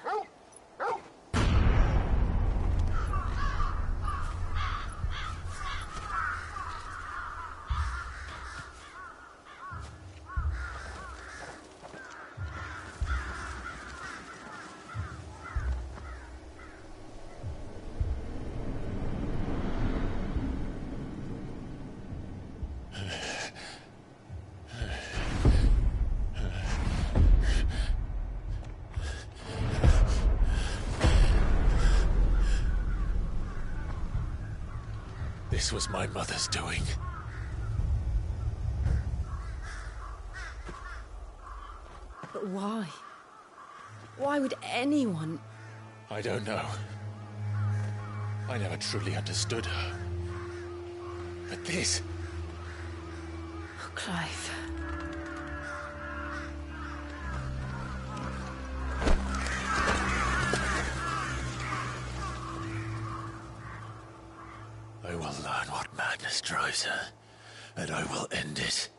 This was my mother's doing. But why? Why would anyone... I don't know. I never truly understood her. But this... Oh, Clive. I will learn what madness drives her, and I will end it.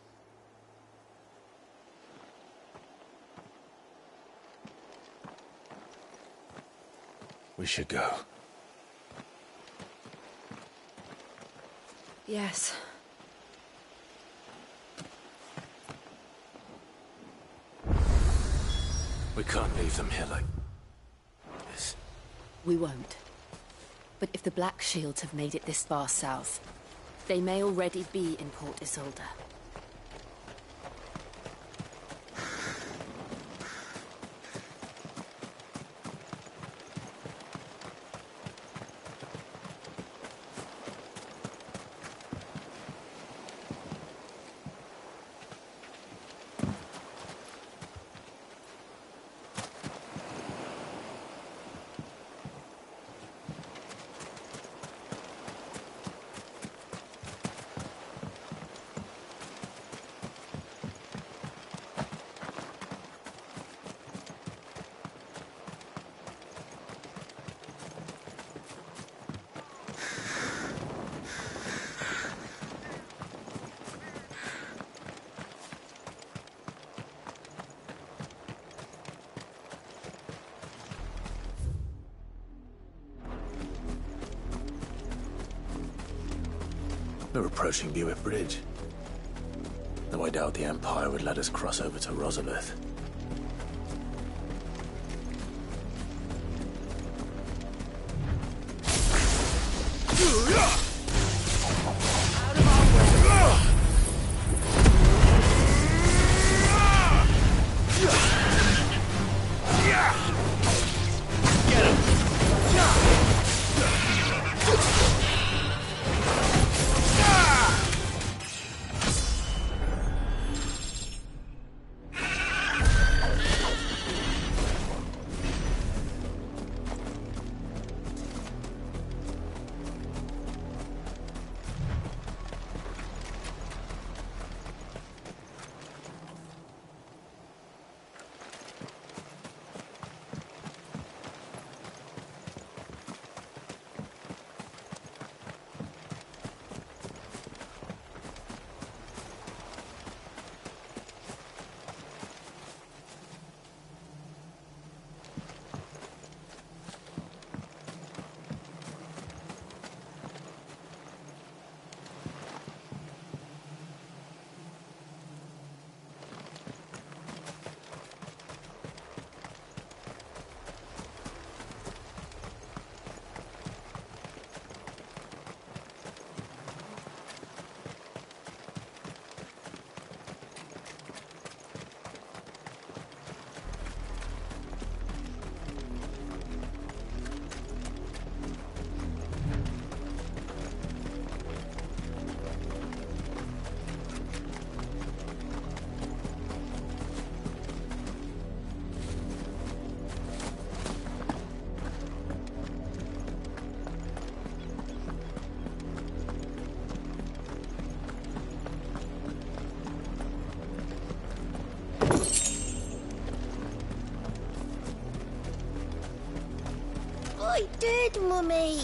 We should go. Yes. We can't leave them here like this. We won't. But if the Black Shields have made it this far south, they may already be in Port Isolde. We're approaching Buick Bridge. Though I doubt the Empire would let us cross over to Rosalith. quite dead, Mummy.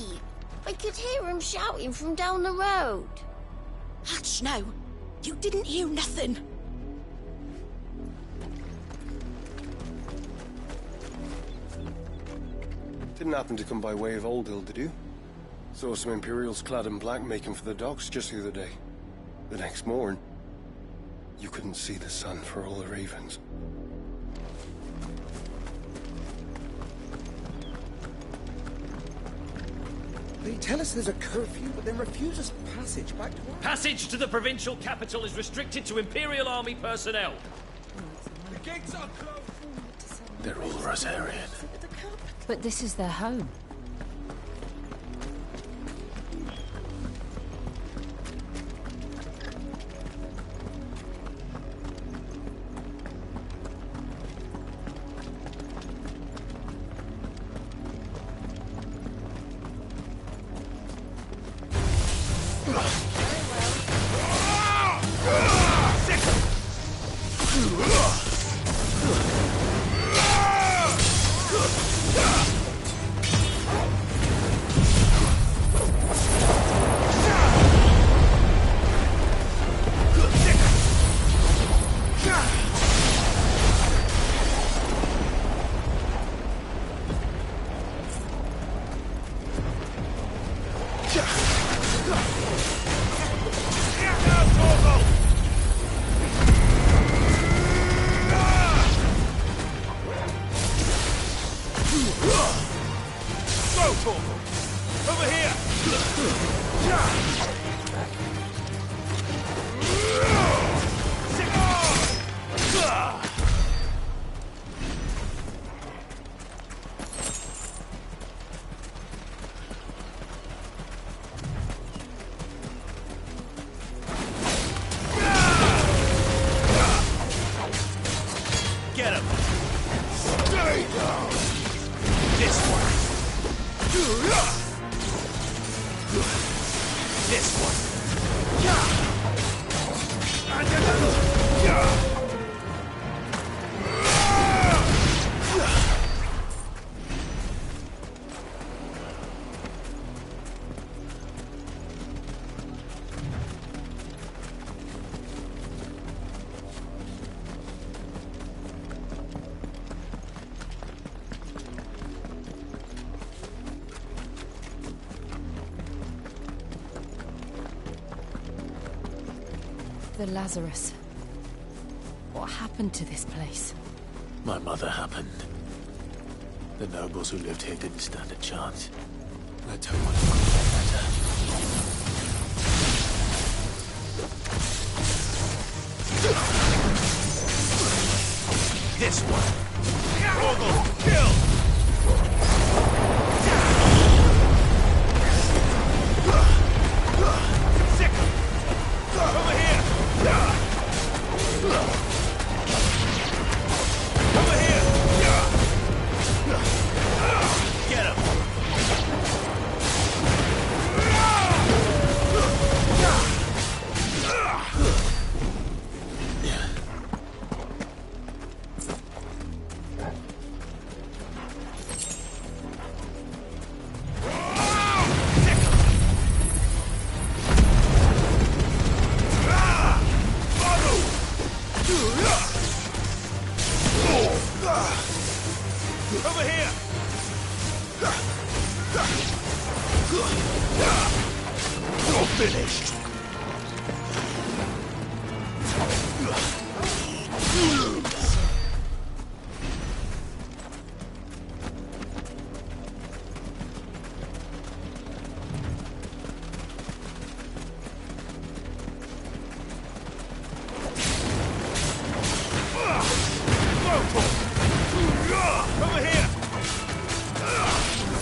I could hear him shouting from down the road. Hush now. You didn't hear nothing. Didn't happen to come by way of Old Hill, did you? Saw some Imperials clad in black making for the docks just the other day. The next morn, you couldn't see the sun for all the ravens. They tell us there's a curfew, but then refuse us passage back to our... Passage to the provincial capital is restricted to Imperial Army personnel. The gates are closed! They're all Rosarian. But this is their home. The Lazarus. What happened to this place? My mother happened. The nobles who lived here didn't stand a chance. I don't want to let her. This one. Orgle, kill! Over here! Over here! Get him! Over here! You're finished! You lose! Over here!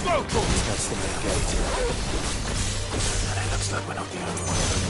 Smoke! That's the main gate. And it looks like we're not the only one.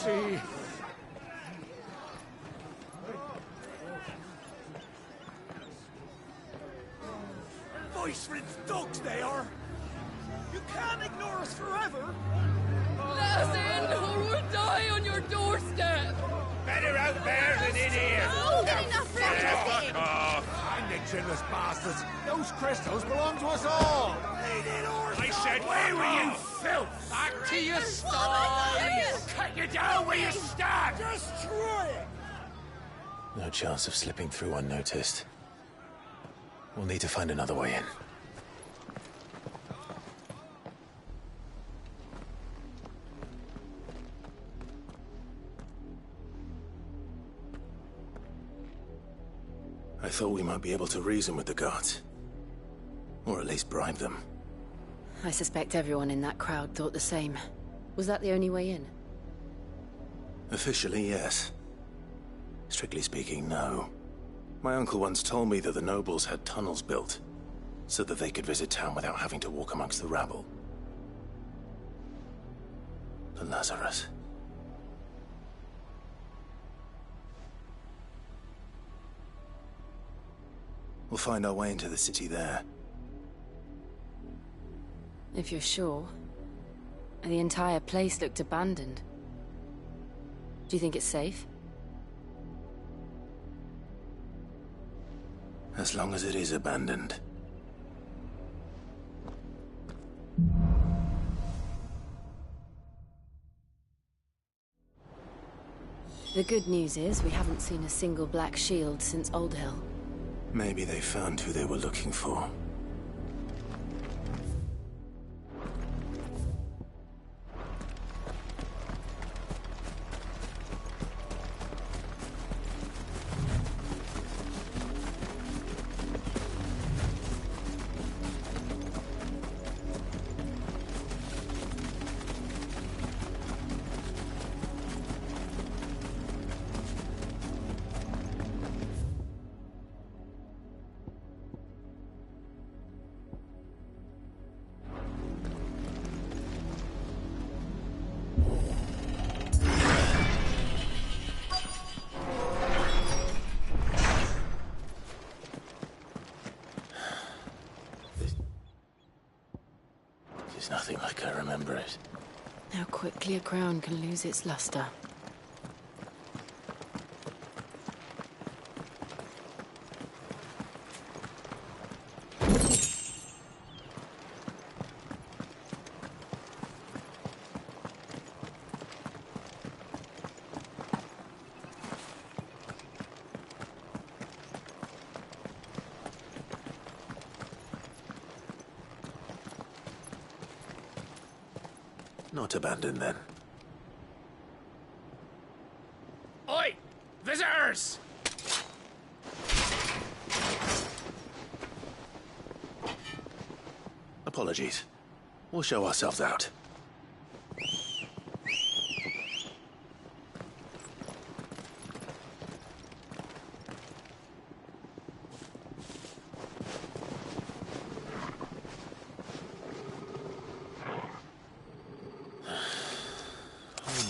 see. Voice-ridden dogs they are! You can't ignore us forever! Let us in, or we'll die on your doorstep! Better out there than in here! No, good enough, Fuck off! Hang the chinless bastards! Those crystals belong to us all! I said, where were you, filth? Back to your sties! Cut you down where you stand! Destroy it! No chance of slipping through unnoticed. We'll need to find another way in. I thought we might be able to reason with the guards. Or at least bribe them. I suspect everyone in that crowd thought the same. Was that the only way in? Officially, yes. Strictly speaking, no. My uncle once told me that the nobles had tunnels built, so that they could visit town without having to walk amongst the rabble. The Lazarus. We'll find our way into the city there. If you're sure. The entire place looked abandoned. Do you think it's safe? As long as it is abandoned. The good news is we haven't seen a single black shield since Old Hill. Maybe they found who they were looking for. It's nothing like I remember it. How quickly a crown can lose its luster. Not abandoned, then. Oi! Visitors! Apologies. We'll show ourselves out.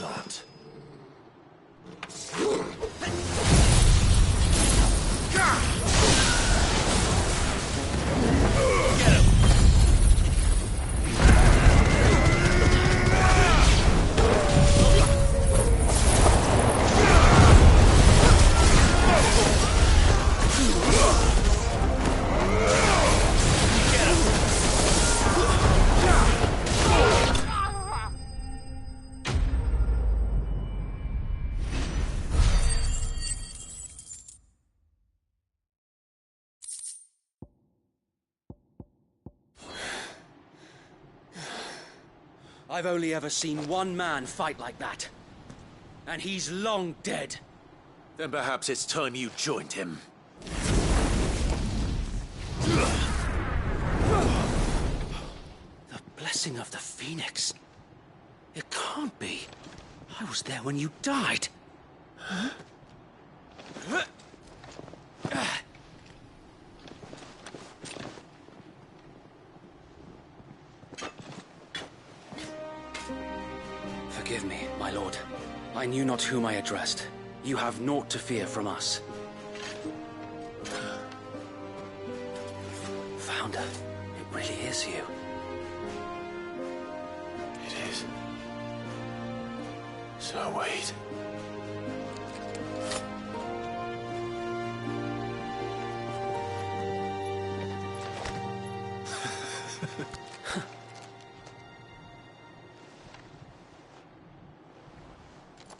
Not. I've only ever seen one man fight like that. And he's long dead. Then perhaps it's time you joined him. The blessing of the Phoenix. It can't be. I was there when you died. Huh? Forgive me, my lord. I knew not whom I addressed. You have naught to fear from us. Founder, it really is you. It is. So wait.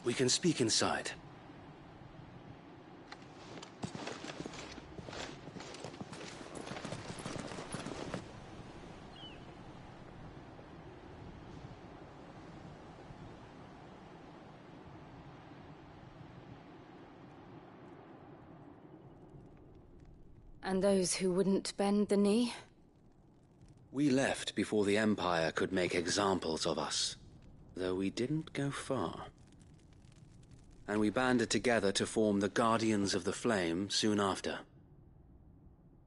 We can speak inside. And those who wouldn't bend the knee? We left before the Empire could make examples of us, though we didn't go far. And we banded together to form the Guardians of the Flame soon after.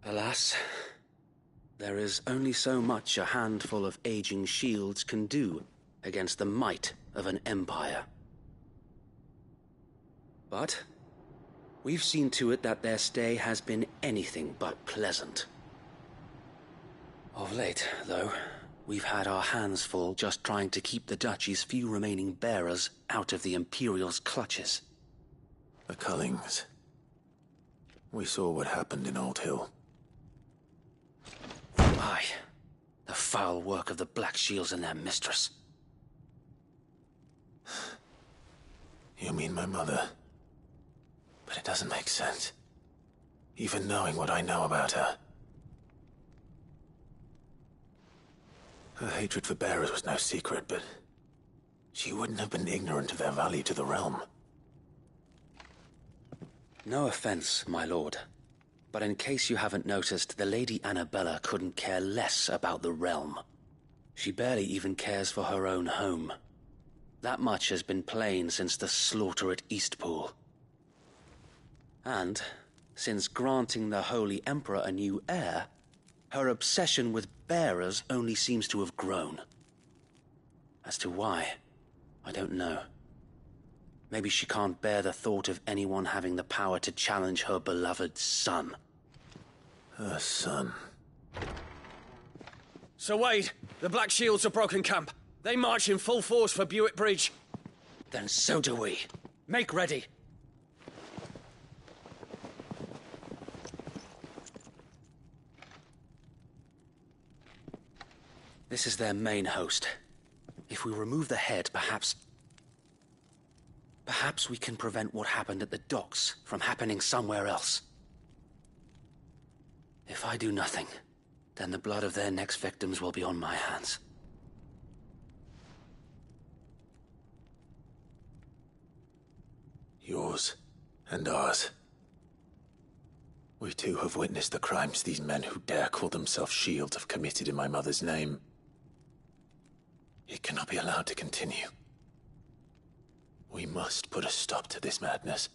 Alas, there is only so much a handful of aging shields can do against the might of an empire. But we've seen to it that their stay has been anything but pleasant. Of late, though, we've had our hands full just trying to keep the Duchy's few remaining bearers out of the Imperial's clutches. The Cullings. We saw what happened in Old Hill. Aye. The foul work of the Black Shields and their mistress. You mean my mother? But it doesn't make sense. Even knowing what I know about her. Her hatred for bearers was no secret, but she wouldn't have been ignorant of their value to the realm. No offense, my lord, but in case you haven't noticed, the Lady Annabella couldn't care less about the realm. She barely even cares for her own home. That much has been plain since the slaughter at Eastpool. And, since granting the Holy Emperor a new heir, her obsession with bearers only seems to have grown. As to why, I don't know. Maybe she can't bear the thought of anyone having the power to challenge her beloved son. Her son. Sir Wade, the Black Shields have broken camp. They march in full force for Buick Bridge. Then so do we. Make ready. This is their main host. If we remove the head, perhaps we can prevent what happened at the docks from happening somewhere else. If I do nothing, then the blood of their next victims will be on my hands. Yours and ours. We too have witnessed the crimes these men who dare call themselves shields have committed in my mother's name. It cannot be allowed to continue. We must put a stop to this madness.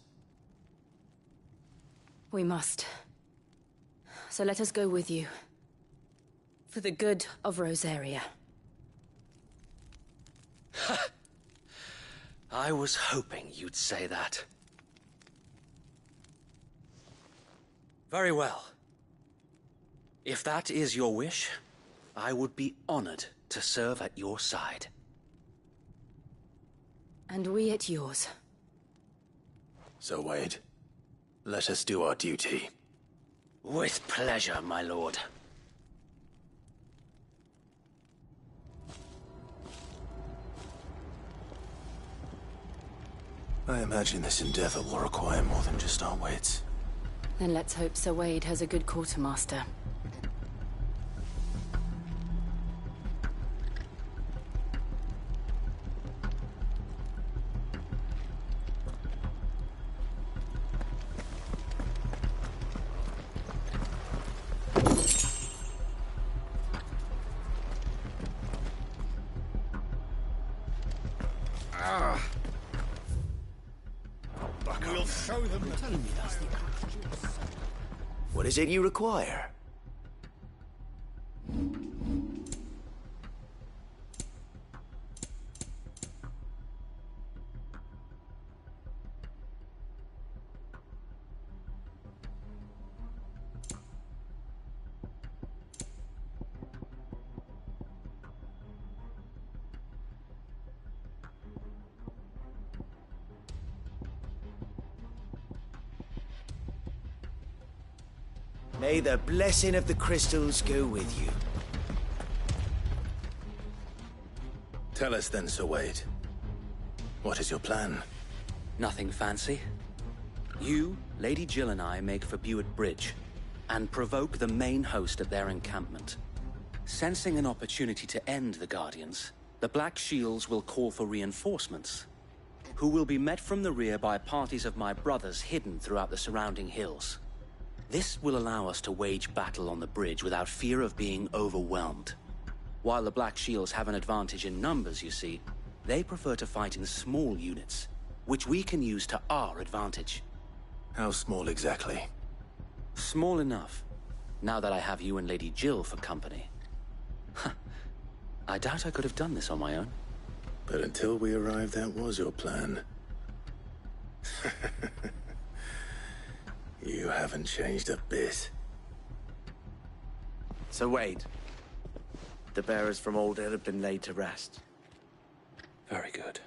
We must. So let us go with you. For the good of Rosaria. I was hoping you'd say that. Very well. If that is your wish, I would be honored to serve at your side. And we at yours. So, Wade, let us do our duty. With pleasure, my lord. I imagine this endeavor will require more than just our wits. Then let's hope Sir Wade has a good quartermaster. We'll show them. What is it you require? May the blessing of the crystals go with you. Tell us then, Sir Wade. What is your plan? Nothing fancy. You, Lady Jill and I make for Buett Bridge and provoke the main host at their encampment. Sensing an opportunity to end the Guardians, the Black Shields will call for reinforcements, who will be met from the rear by parties of my brothers hidden throughout the surrounding hills. This will allow us to wage battle on the bridge without fear of being overwhelmed. While the Black Shields have an advantage in numbers, you see, they prefer to fight in small units, which we can use to our advantage. How small exactly? Small enough, now that I have you and Lady Jill for company. I doubt I could have done this on my own. But until we arrived, that was your plan. You haven't changed a bit. So Wade, the bearers from Old Hill have been laid to rest. Very good.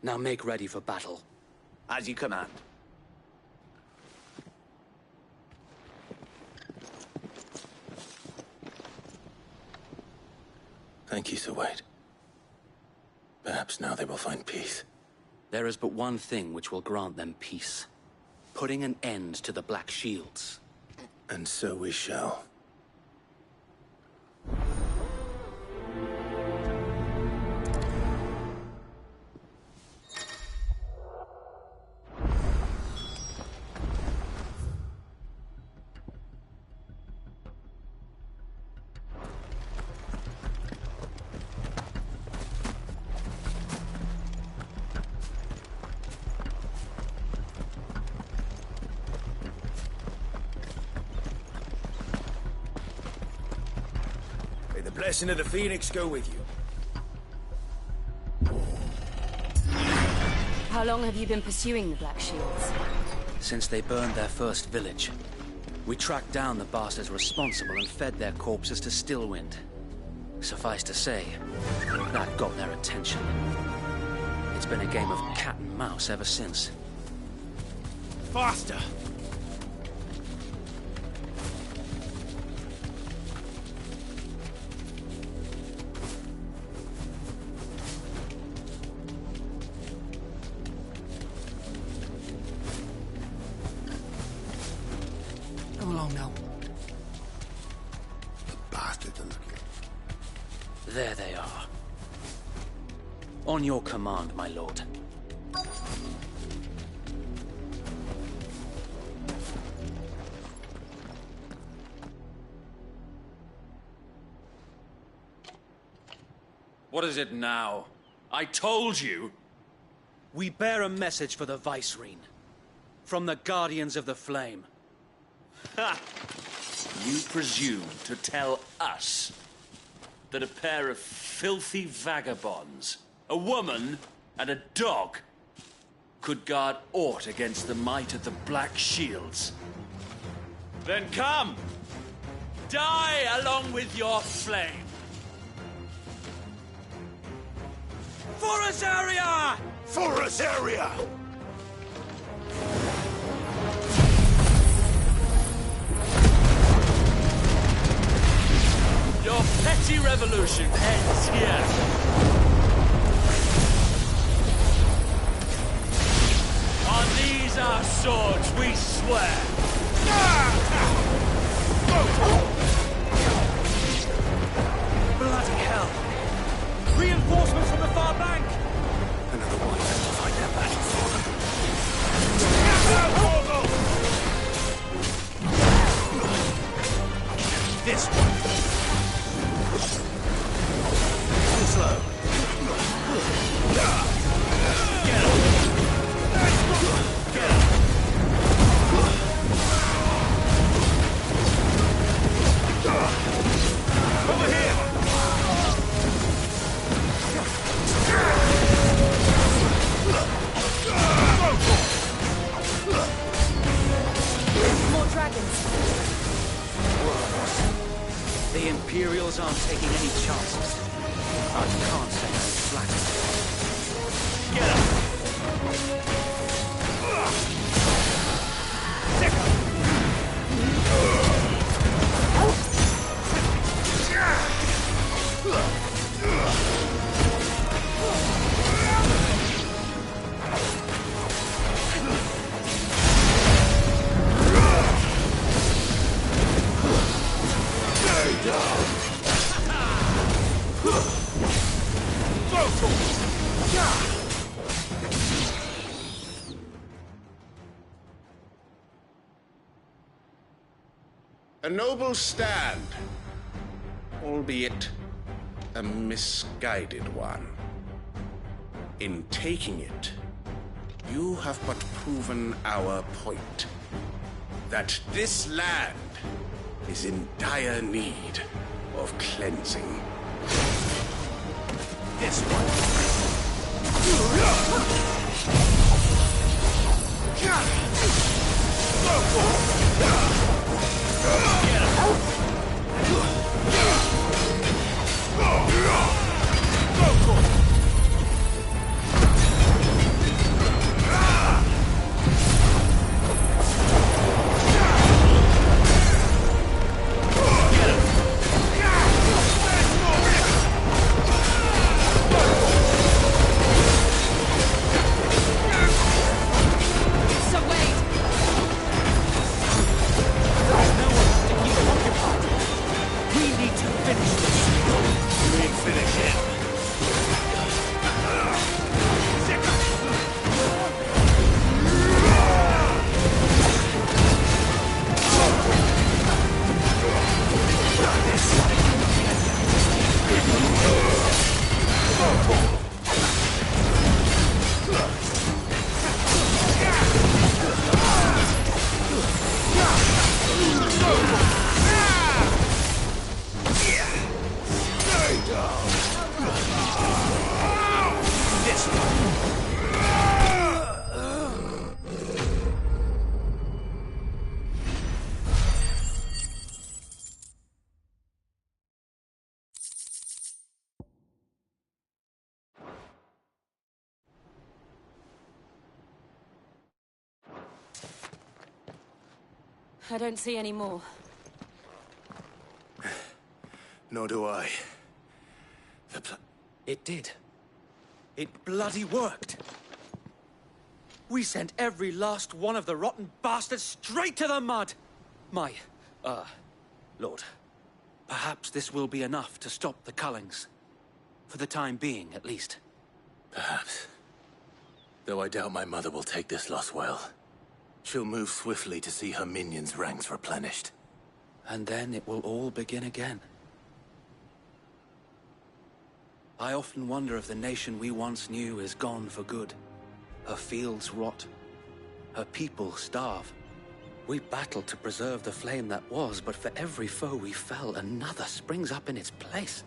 Now make ready for battle. As you command. Thank you, Sir Wade. Perhaps now they will find peace. There is but one thing which will grant them peace. Putting an end to the Black Shields. And so we shall. Blessing of the Phoenix go with you. How long have you been pursuing the Black Shields? Since they burned their first village. We tracked down the bastards responsible and fed their corpses to Stillwind. Suffice to say, that got their attention. It's been a game of cat and mouse ever since. Faster! Come along now. The bastards are looking. There they are. On your command, my lord. What is it now? I told you! We bear a message for the Vicereine. From the Guardians of the Flame. Ha! You presume to tell us that a pair of filthy vagabonds, a woman and a dog, could guard aught against the might of the Black Shields? Then come! Die along with your flame! For Azaria! For Azaria! Your petty revolution ends here. On these our swords we swear. Bloody hell! Reinforcements from the far bank! Another one has to fight their battle for them. This one. Too slow. Get him. Get him. Over here. More dragons. The Imperials aren't taking any chances. I can't say I'm flattered. Get him. A noble stand, albeit a misguided one. In taking it, you have but proven our point. That this land is in dire need of cleansing. This one. I don't see any more. Nor do I. It did. It bloody worked. We sent every last one of the rotten bastards straight to the mud! Lord, perhaps this will be enough to stop the Cullings. For the time being, at least. Perhaps. Though I doubt my mother will take this loss well. She'll move swiftly to see her minions' ranks replenished. And then it will all begin again. I often wonder if the nation we once knew is gone for good. Her fields rot. Her people starve. We battled to preserve the flame that was, but for every foe we fell, another springs up in its place.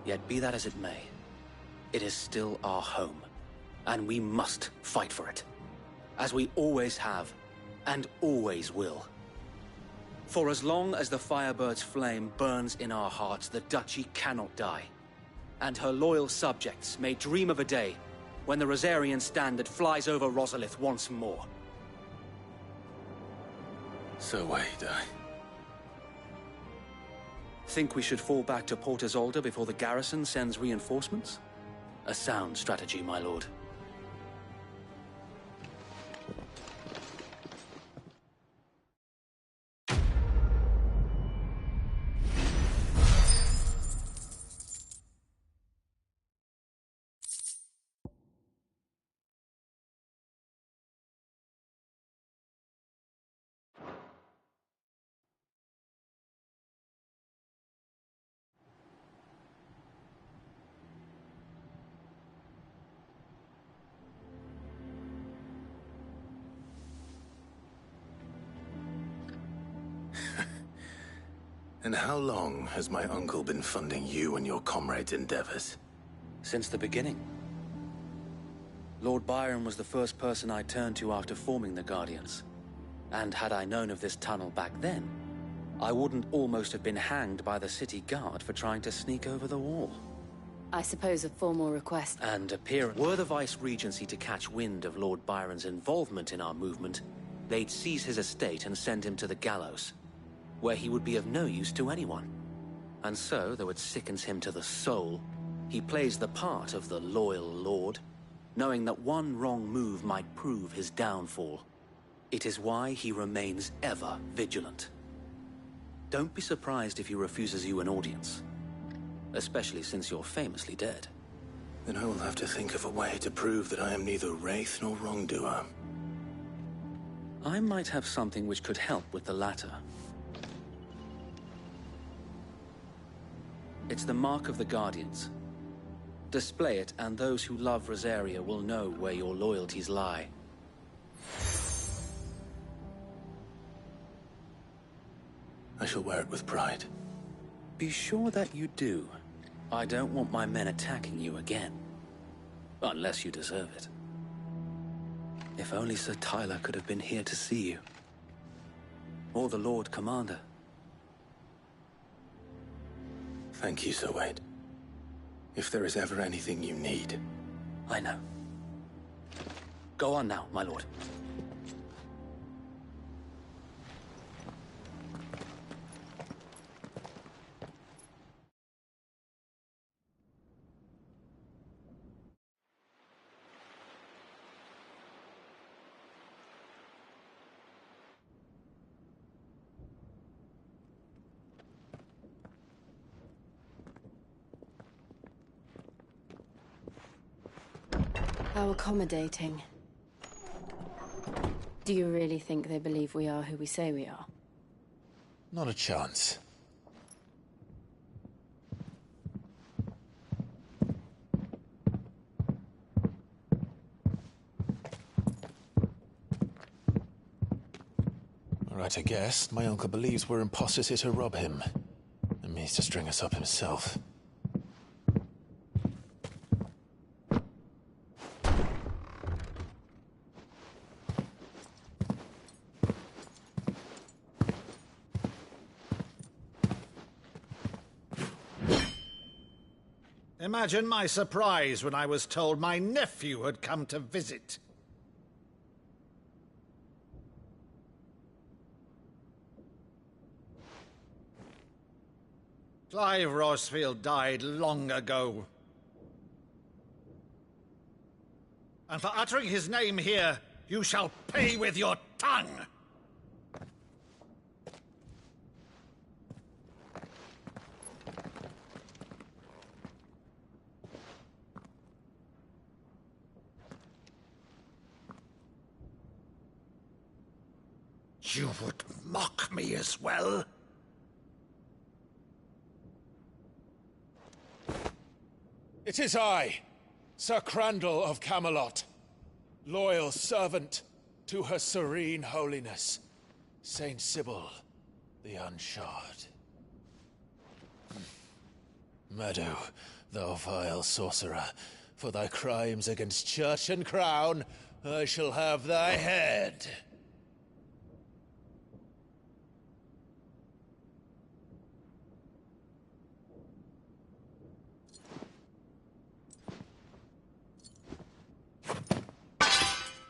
Yet be that as it may, it is still our home, and we must fight for it. As we always have, and always will. For as long as the Firebird's flame burns in our hearts, the Duchy cannot die. And her loyal subjects may dream of a day when the Rosarian standard flies over Rosalith once more. So wait, Think we should fall back to Port Isolde before the garrison sends reinforcements? A sound strategy, my lord. And how long has my uncle been funding you and your comrades' endeavors? Since the beginning. Lord Byron was the first person I turned to after forming the Guardians. And had I known of this tunnel back then, I wouldn't almost have been hanged by the city guard for trying to sneak over the wall. I suppose a formal request. And appearance. Were the Vice-Regency to catch wind of Lord Byron's involvement in our movement, they'd seize his estate and send him to the gallows, where he would be of no use to anyone. And so, though it sickens him to the soul, he plays the part of the loyal lord, knowing that one wrong move might prove his downfall. It is why he remains ever vigilant. Don't be surprised if he refuses you an audience, especially since you're famously dead. Then I will have to think of a way to prove that I am neither wraith nor wrongdoer. I might have something which could help with the latter. It's the mark of the Guardians. Display it, and those who love Rosaria will know where your loyalties lie. I shall wear it with pride. Be sure that you do. I don't want my men attacking you again. Unless you deserve it. If only Sir Tyler could have been here to see you. Or the Lord Commander. Thank you, Sir Wade. If there is ever anything you need... I know. Go on now, my lord. How accommodating. Do you really think they believe we are who we say we are? Not a chance. Right, I guess. My uncle believes we're imposters here to rob him. And means to string us up himself. Imagine my surprise when I was told my nephew had come to visit. Clive Rosfield died long ago. And for uttering his name here, you shall pay with your tongue! You would mock me as well? It is I, Sir Crandall of Camelot, loyal servant to her serene holiness, Saint Sybil the Unshod. Meadow, thou vile sorcerer, for thy crimes against church and crown, I shall have thy head.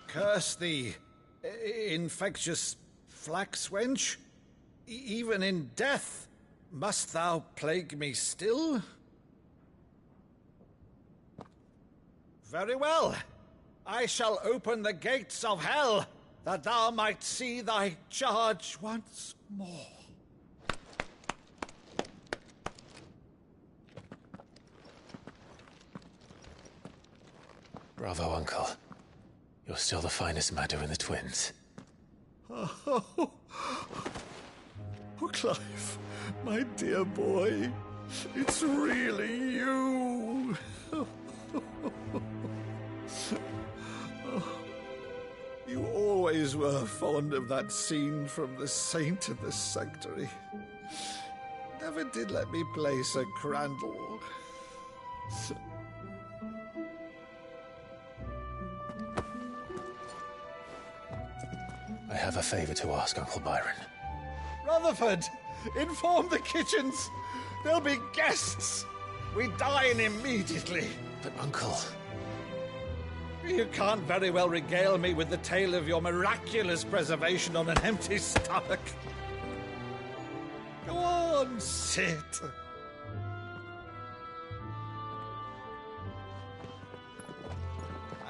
Curse thee, infectious flax wench. Even in death, must thou plague me still? Very well. I shall open the gates of hell, that thou might see thy charge once more. Bravo, Uncle. You're still the finest Meadow in the twins. Oh, Clive, my dear boy, it's really you. You always were fond of that scene from The Saint in the Sanctuary. Never did let me play Sir Crandall. I have a favor to ask, Uncle Byron. Rutherford, inform the kitchens. There'll be guests. We dine immediately. But, Uncle... You can't very well regale me with the tale of your miraculous preservation on an empty stomach. Go on, sit.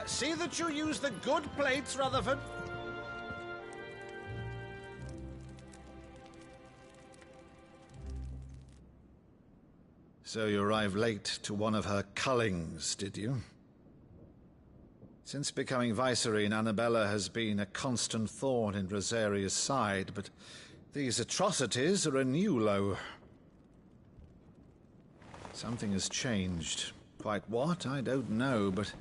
See that you use the good plates, Rutherford. So you arrived late to one of her cullings, did you? Since becoming Vicereine, Annabella has been a constant thorn in Rosaria's side, but these atrocities are a new low. Something has changed. Quite what, I don't know, but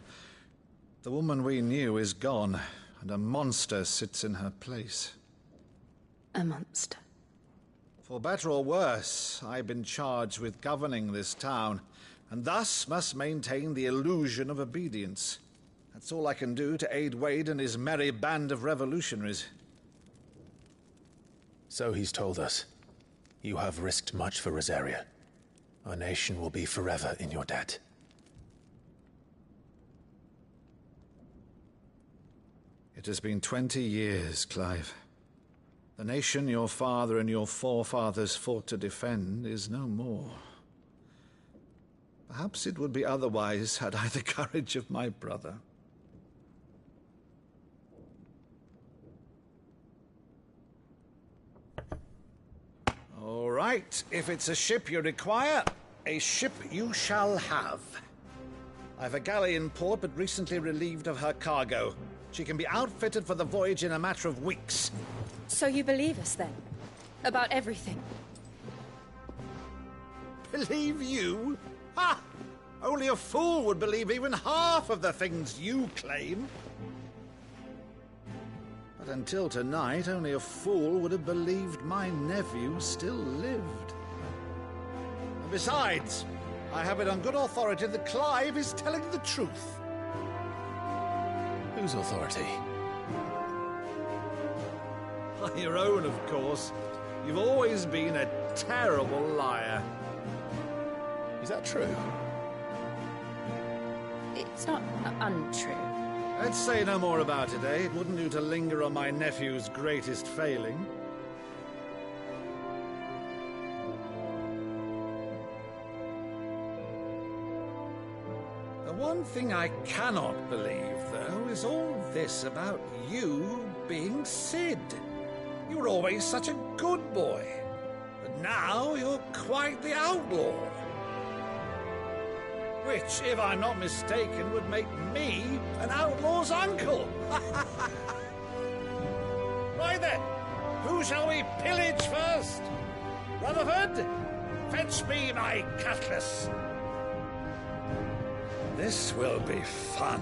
the woman we knew is gone, and a monster sits in her place. A monster. For better or worse, I've been charged with governing this town, and thus must maintain the illusion of obedience. That's all I can do to aid Wade and his merry band of revolutionaries. So he's told us. You have risked much for Rosaria. Our nation will be forever in your debt. It has been 20 years, Clive. The nation your father and your forefathers fought to defend is no more. Perhaps it would be otherwise had I the courage of my brother. All right, if it's a ship you require, a ship you shall have. I've a galley in port, but recently relieved of her cargo. She can be outfitted for the voyage in a matter of weeks. So you believe us, then? About everything? Believe you? Ha! Only a fool would believe even half of the things you claim. But until tonight, only a fool would have believed my nephew still lived. And besides, I have it on good authority that Clive is telling the truth. Whose authority? Your own, of course. You've always been a terrible liar. Is that true? It's not untrue. Let's say no more about it, eh? It wouldn't do to linger on my nephew's greatest failing. The one thing I cannot believe, though, is all this about you being Sid. You were always such a good boy, but now you're quite the outlaw. Which, if I'm not mistaken, would make me an outlaw's uncle. Right then, who shall we pillage first? Rutherford, fetch me my cutlass. This will be fun.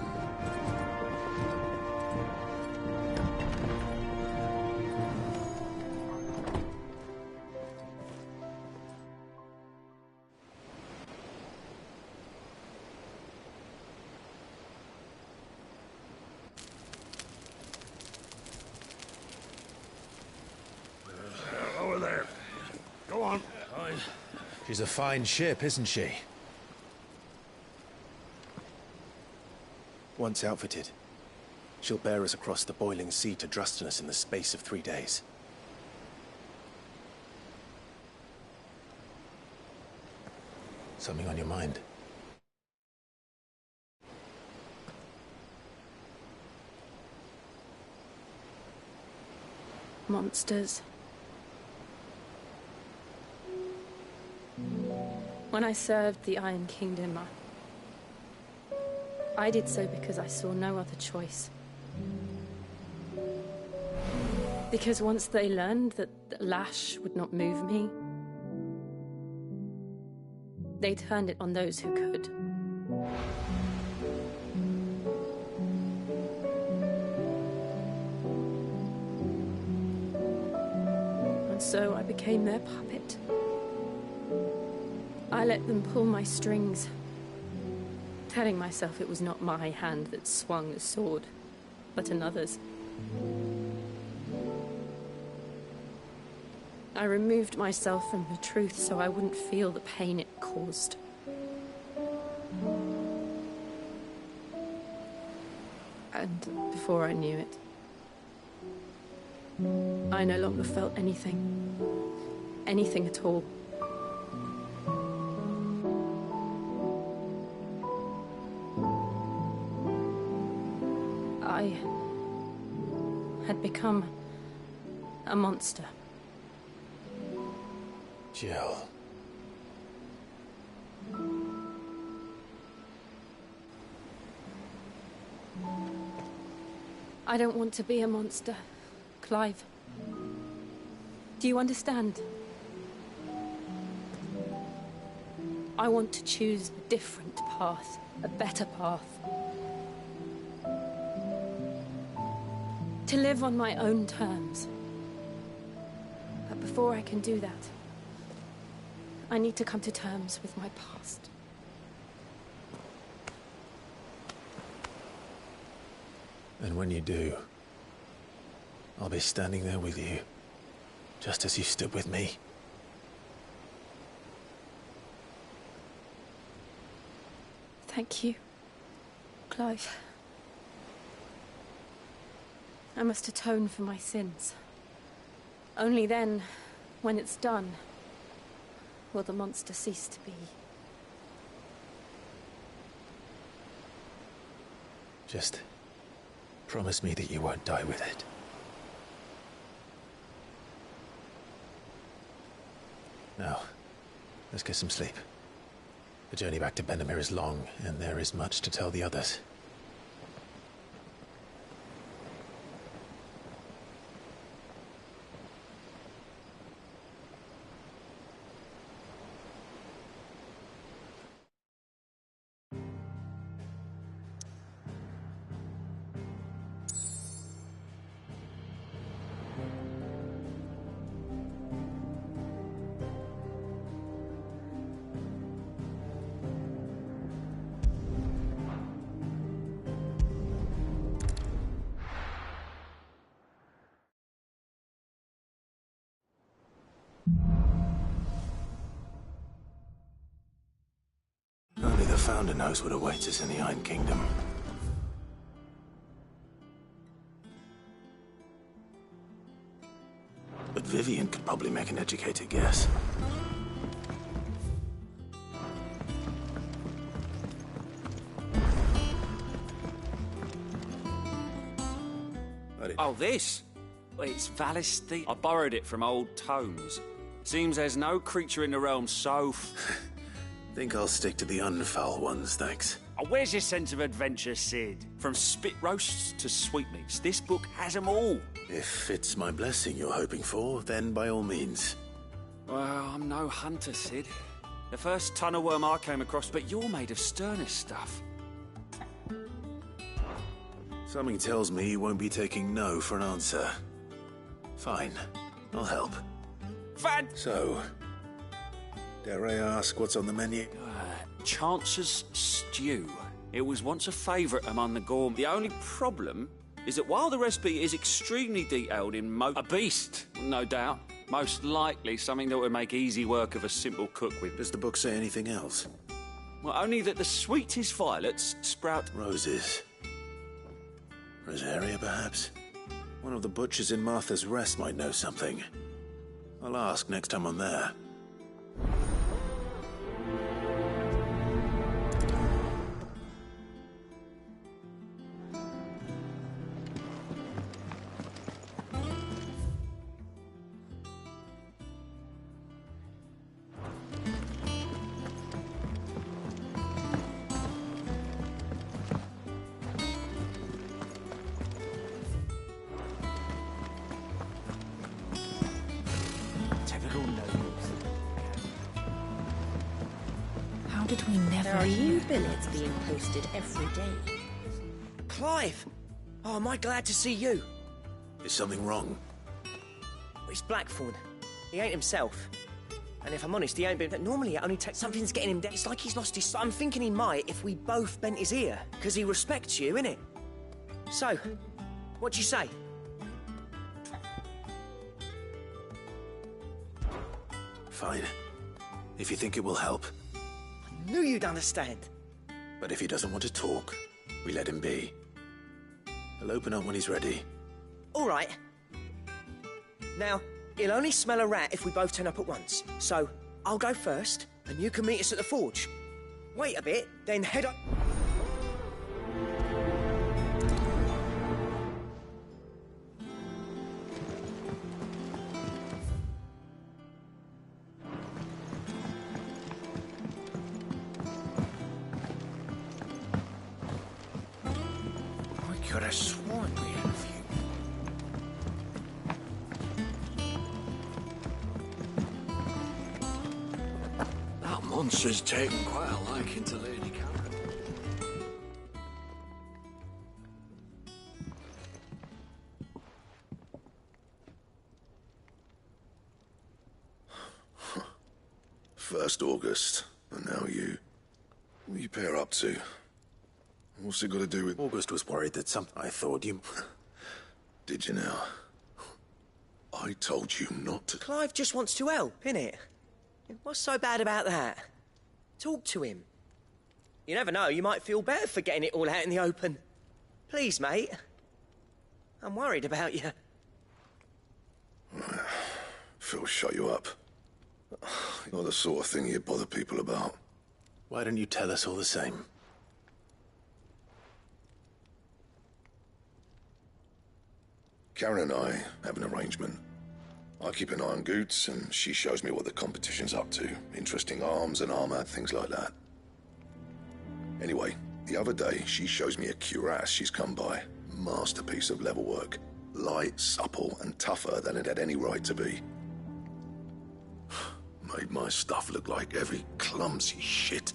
Over there. Go on. She's a fine ship, isn't she? Once outfitted, she'll bear us across the boiling sea to Drustinus in the space of 3 days. Something on your mind? Monsters. When I served the Iron Kingdom, I did so because I saw no other choice. Because once they learned that Lash would not move me, they turned it on those who could. And so I became their puppet. I let them pull my strings, telling myself it was not my hand that swung the sword, but another's. I removed myself from the truth so I wouldn't feel the pain it caused. And before I knew it, I no longer felt anything. Anything at all. I had become a monster. Jill. I don't want to be a monster, Clive. Do you understand? I want to choose a different path, a better path. To live on my own terms. But before I can do that, I need to come to terms with my past. And when you do, I'll be standing there with you, just as you stood with me. Thank you, Clive. I must atone for my sins. Only then, when it's done, will the monster cease to be. Just promise me that you won't die with it. Now, let's get some sleep. The journey back to Benamir is long, and there is much to tell the others. Only the Founder knows what awaits us in the Iron Kingdom. But Vivian could probably make an educated guess. Oh, this? Well, it's Valesti. I borrowed it from old tomes. Seems there's no creature in the realm so Think I'll stick to the unfoul ones, thanks. Oh, where's your sense of adventure, Sid? From spit roasts to sweetmeats, this book has them all. If it's my blessing you're hoping for, then by all means. Well, I'm no hunter, Sid. The first tunnel worm I came across, but you're made of sterner stuff. Something tells me you won't be taking no for an answer. Fine, I'll help. So, dare I ask what's on the menu? Chance's Stew. It was once a favourite among the gourmets. The only problem is that while the recipe is extremely detailed in a beast, no doubt, most likely something that would make easy work of a simple cook with. Does the book say anything else? Well, only that the sweetest violets sprout... Roses. Rosaria, perhaps? One of the butchers in Martha's Rest might know something. I'll ask next time I'm there. How did we never... There are new billets being posted every day. Clive! Oh, am I glad to see you? Is something wrong? It's Blackthorn. He ain't himself. And if I'm honest, he ain't been... Normally it only takes... Something's getting him down. It's like he's lost his... I'm thinking he might if we both bent his ear. Because he respects you, innit? So, what do you say? Fine. If you think it will help. I knew you'd understand. But if he doesn't want to talk, we let him be. He'll open up when he's ready. All right. Now, he'll only smell a rat if we both turn up at once. So, I'll go first, and you can meet us at the forge. Wait a bit, then head up... I could have sworn we had monster's taken quite a liking to Lady Karen. First August, and now you. What are you pair up to? What's it got to do with... August was worried that I thought you... Did you now? I told you not to... Clive just wants to help, innit? What's so bad about that? Talk to him. You never know, you might feel better for getting it all out in the open. Please, mate. I'm worried about you. Phil shut you up. Not the sort of thing you bother people about. Why don't you tell us all the same? Karen and I have an arrangement. I keep an eye on Goots, and she shows me what the competition's up to. Interesting arms and armor, things like that. Anyway, the other day, she shows me a cuirass she's come by. Masterpiece of level work. Light, supple, and tougher than it had any right to be. Made my stuff look like heavy, clumsy shit.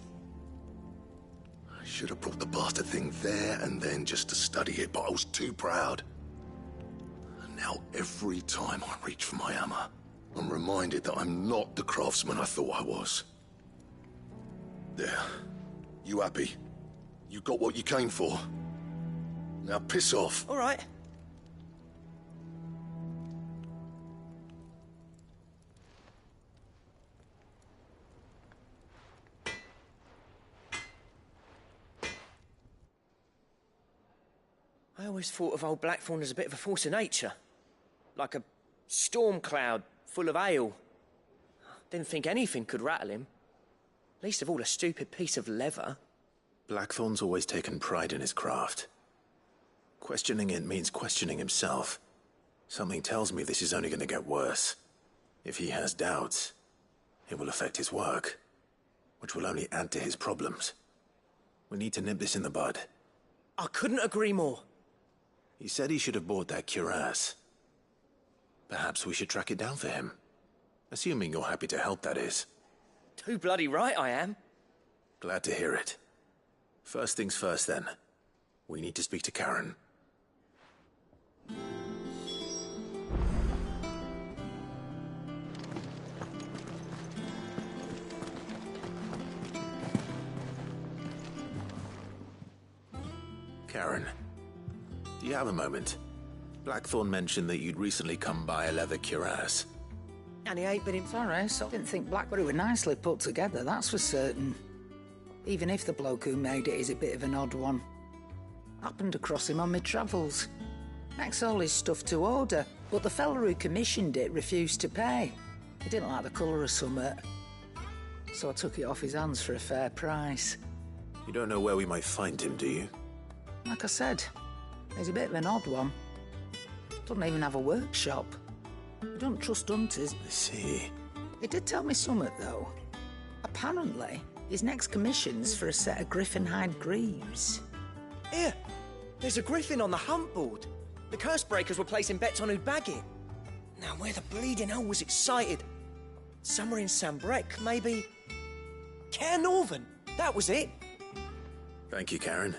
I should have brought the bastard thing there and then just to study it, but I was too proud. And now every time I reach for my hammer, I'm reminded that I'm not the craftsman I thought I was. There. You happy? You got what you came for. Now piss off. All right. I always thought of old Blackthorn as a bit of a force of nature. Like a storm cloud full of hail. Didn't think anything could rattle him. Least of all a stupid piece of leather. Blackthorn's always taken pride in his craft. Questioning it means questioning himself. Something tells me this is only going to get worse. If he has doubts, it will affect his work, which will only add to his problems. We need to nip this in the bud. I couldn't agree more. He said he should have bought that cuirass. Perhaps we should track it down for him. Assuming you're happy to help, that is. Too bloody right I am. Glad to hear it. First things first, then. We need to speak to Karen. Karen, do you have a moment? Blackthorn mentioned that you'd recently come by a leather cuirass. And he ain't been in... Sorry, I didn't think Blackberry were nicely put together, that's for certain. Even if the bloke who made it is a bit of an odd one. Happened across him on my travels. Makes all his stuff to order, but the fella who commissioned it refused to pay. He didn't like the colour of summit. So I took it off his hands for a fair price. You don't know where we might find him, do you? Like I said, he's a bit of an odd one. Doesn't even have a workshop. He don't trust hunters. I see. He did tell me something, though. Apparently, his next commission's for a set of griffin hide greaves. Here, there's a griffin on the hunt board. The curse breakers were placing bets on who'd bag it. Now, where the bleeding hell was it sighted? Somewhere in Sambrec, maybe... Caernarvon, that was it. Thank you, Karen.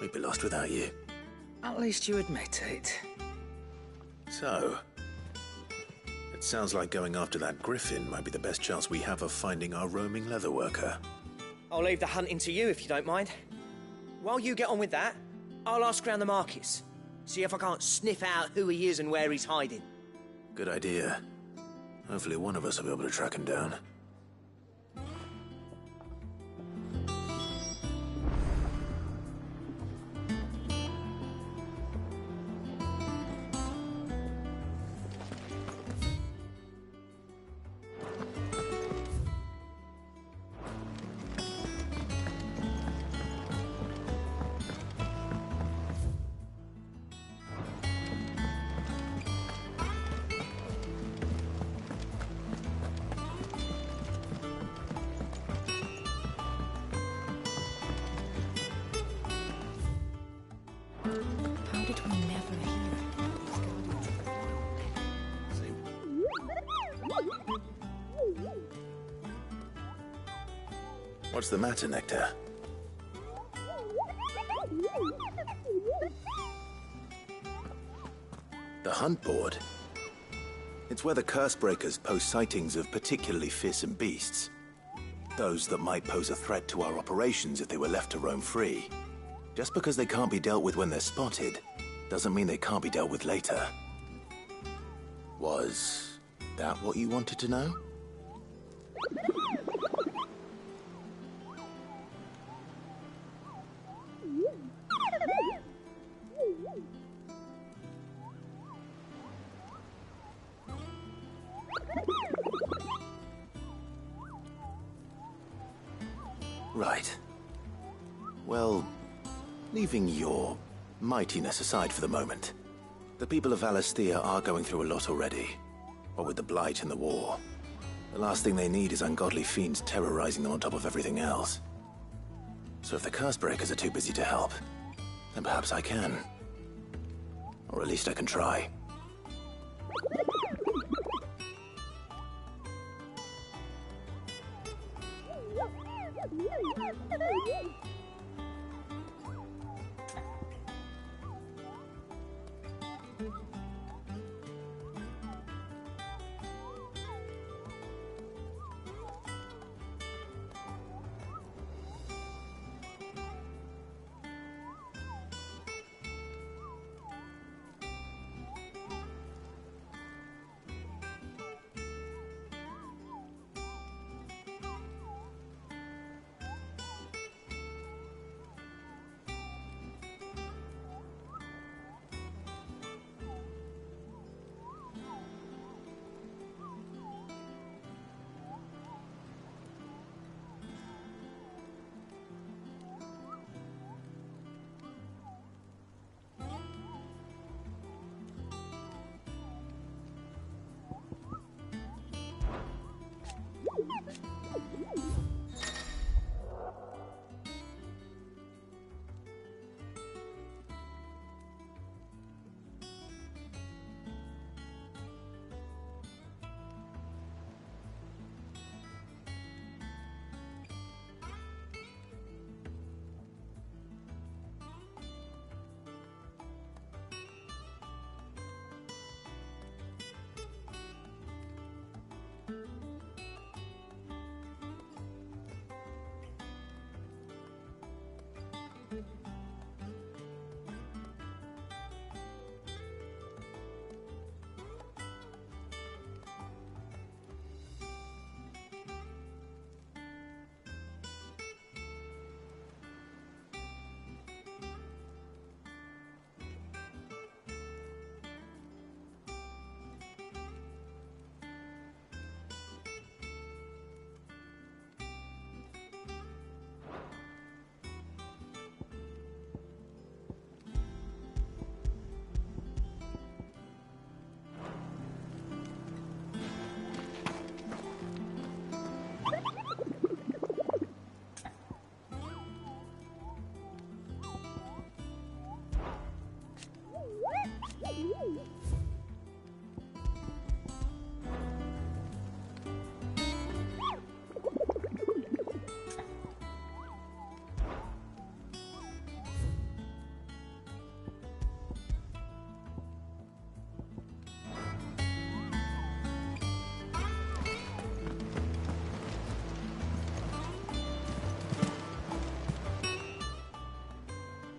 We'd be lost without you. At least you admit it. So, it sounds like going after that griffin might be the best chance we have of finding our roaming leatherworker. I'll leave the hunting to you if you don't mind. While you get on with that, I'll ask around the markets. See if I can't sniff out who he is and where he's hiding. Good idea. Hopefully one of us will be able to track him down. What's the matter, Nectar? The hunt board? It's where the curse breakers post sightings of particularly fearsome beasts. Those that might pose a threat to our operations if they were left to roam free. Just because they can't be dealt with when they're spotted, doesn't mean they can't be dealt with later. Was that what you wanted to know? Right. Well, leaving your mightiness aside for the moment, the people of Valisthea are going through a lot already. What with the Blight and the war, the last thing they need is ungodly fiends terrorizing them on top of everything else. So if the Cursebreakers are too busy to help, then perhaps I can. Or at least I can try.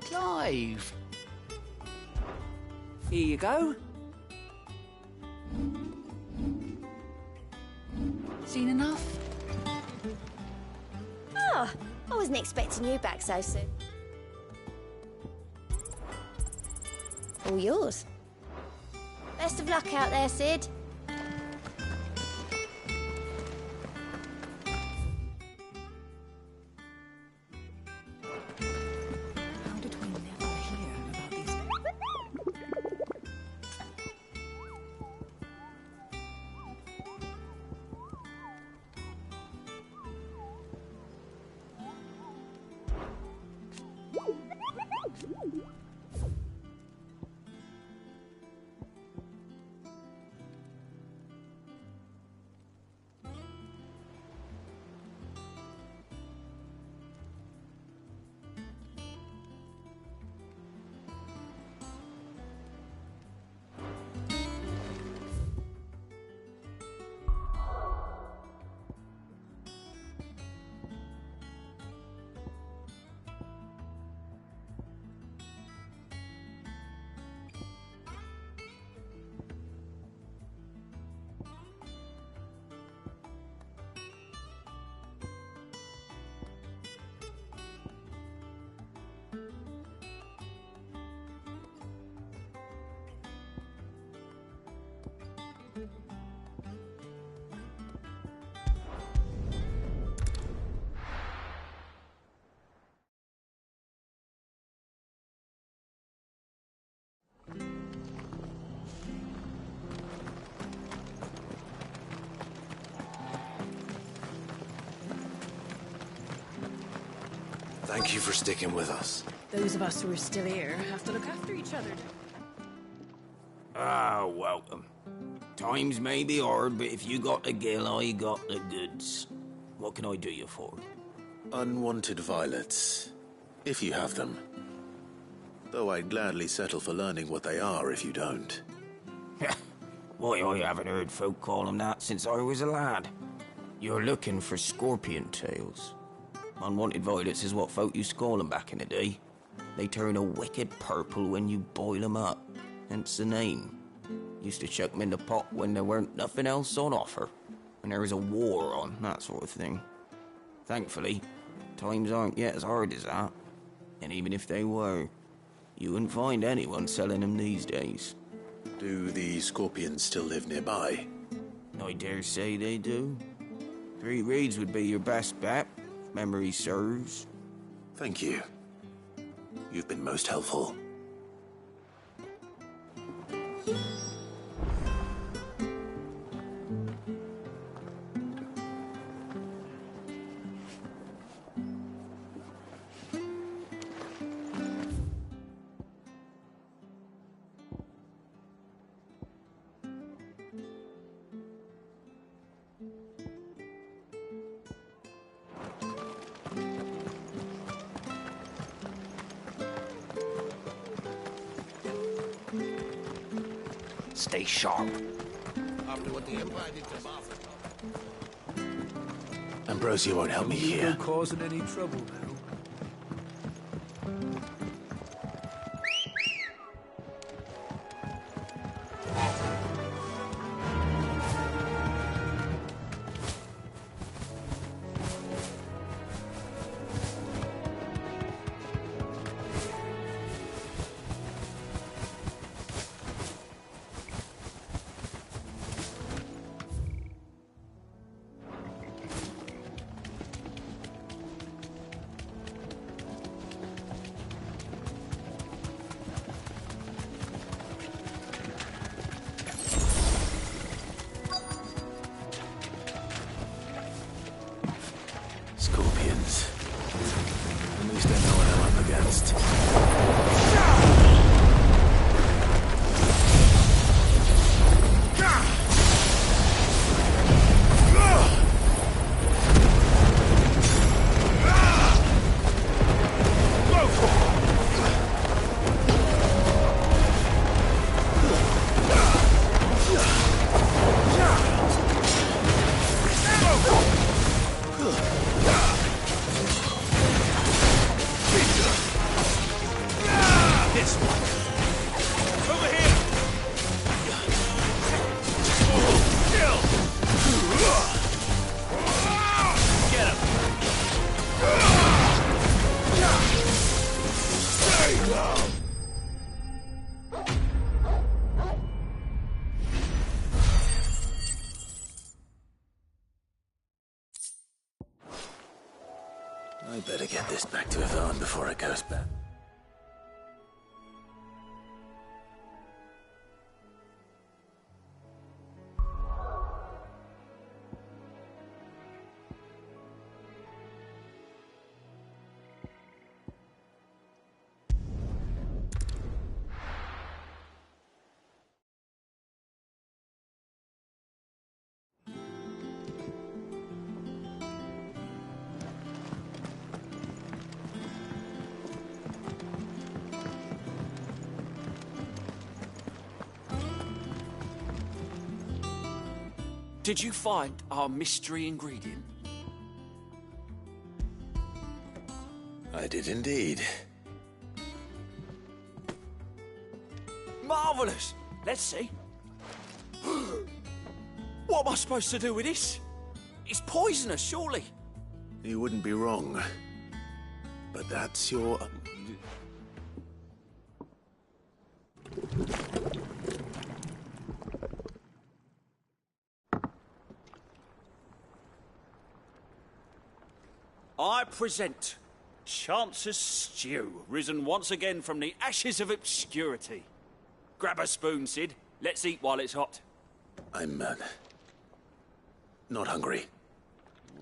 Clive! Here you go. Seen enough? Oh, I wasn't expecting you back so soon. All yours. Best of luck out there, Sid. Thank you for sticking with us. Those of us who are still here have to look after each other. Ah, welcome. Times may be hard, but if you got the gill, I got the goods. What can I do you for? Unwanted violets, if you have them. Though I'd gladly settle for learning what they are if you don't. Why, I haven't heard folk call them that since I was a lad. You're looking for scorpion tails. Unwanted violets is what folk used to call them back in the day. They turn a wicked purple when you boil them up, hence the name. Used to chuck them in the pot when there weren't nothing else on offer, when there was a war on, that sort of thing. Thankfully, times aren't yet as hard as that. And even if they were, you wouldn't find anyone selling them these days. Do the scorpions still live nearby? I dare say they do. 3 Reeds would be your best bet, if memory serves. Thank you. You've been most helpful. Stay sharp. After what the Empire did to Martha. Ambrosia won't help me here. Not causing any trouble now. Scorpions. At least I know what I'm up against. I better get this back to Yvonne before it goes bad. Did you find our mystery ingredient? I did indeed. Marvellous! Let's see. What am I supposed to do with this? It's poisonous, surely. You wouldn't be wrong. But that's your... I present Chance's Stew, risen once again from the ashes of obscurity. Grab a spoon, Sid. Let's eat while it's hot. I'm, not hungry.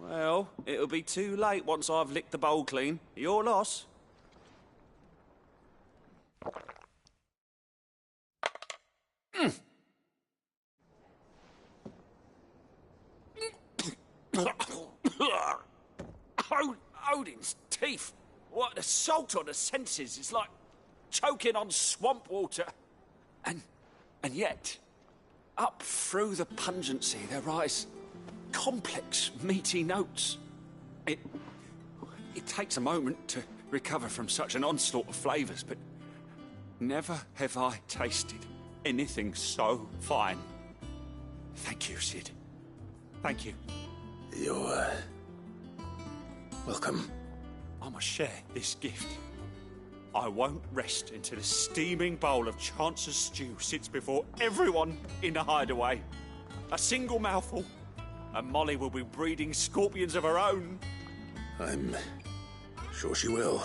Well, it'll be too late once I've licked the bowl clean. Your loss. Odin's teeth. What, the salt on the senses is like choking on swamp water. And yet, up through the pungency there rise complex, meaty notes. It takes a moment to recover from such an onslaught of flavours, but never have I tasted anything so fine. Thank you, Sid. Thank you. You're, welcome. I must share this gift. I won't rest until a steaming bowl of Chance's stew sits before everyone in the hideaway. A single mouthful, and Molly will be breeding scorpions of her own. I'm sure she will.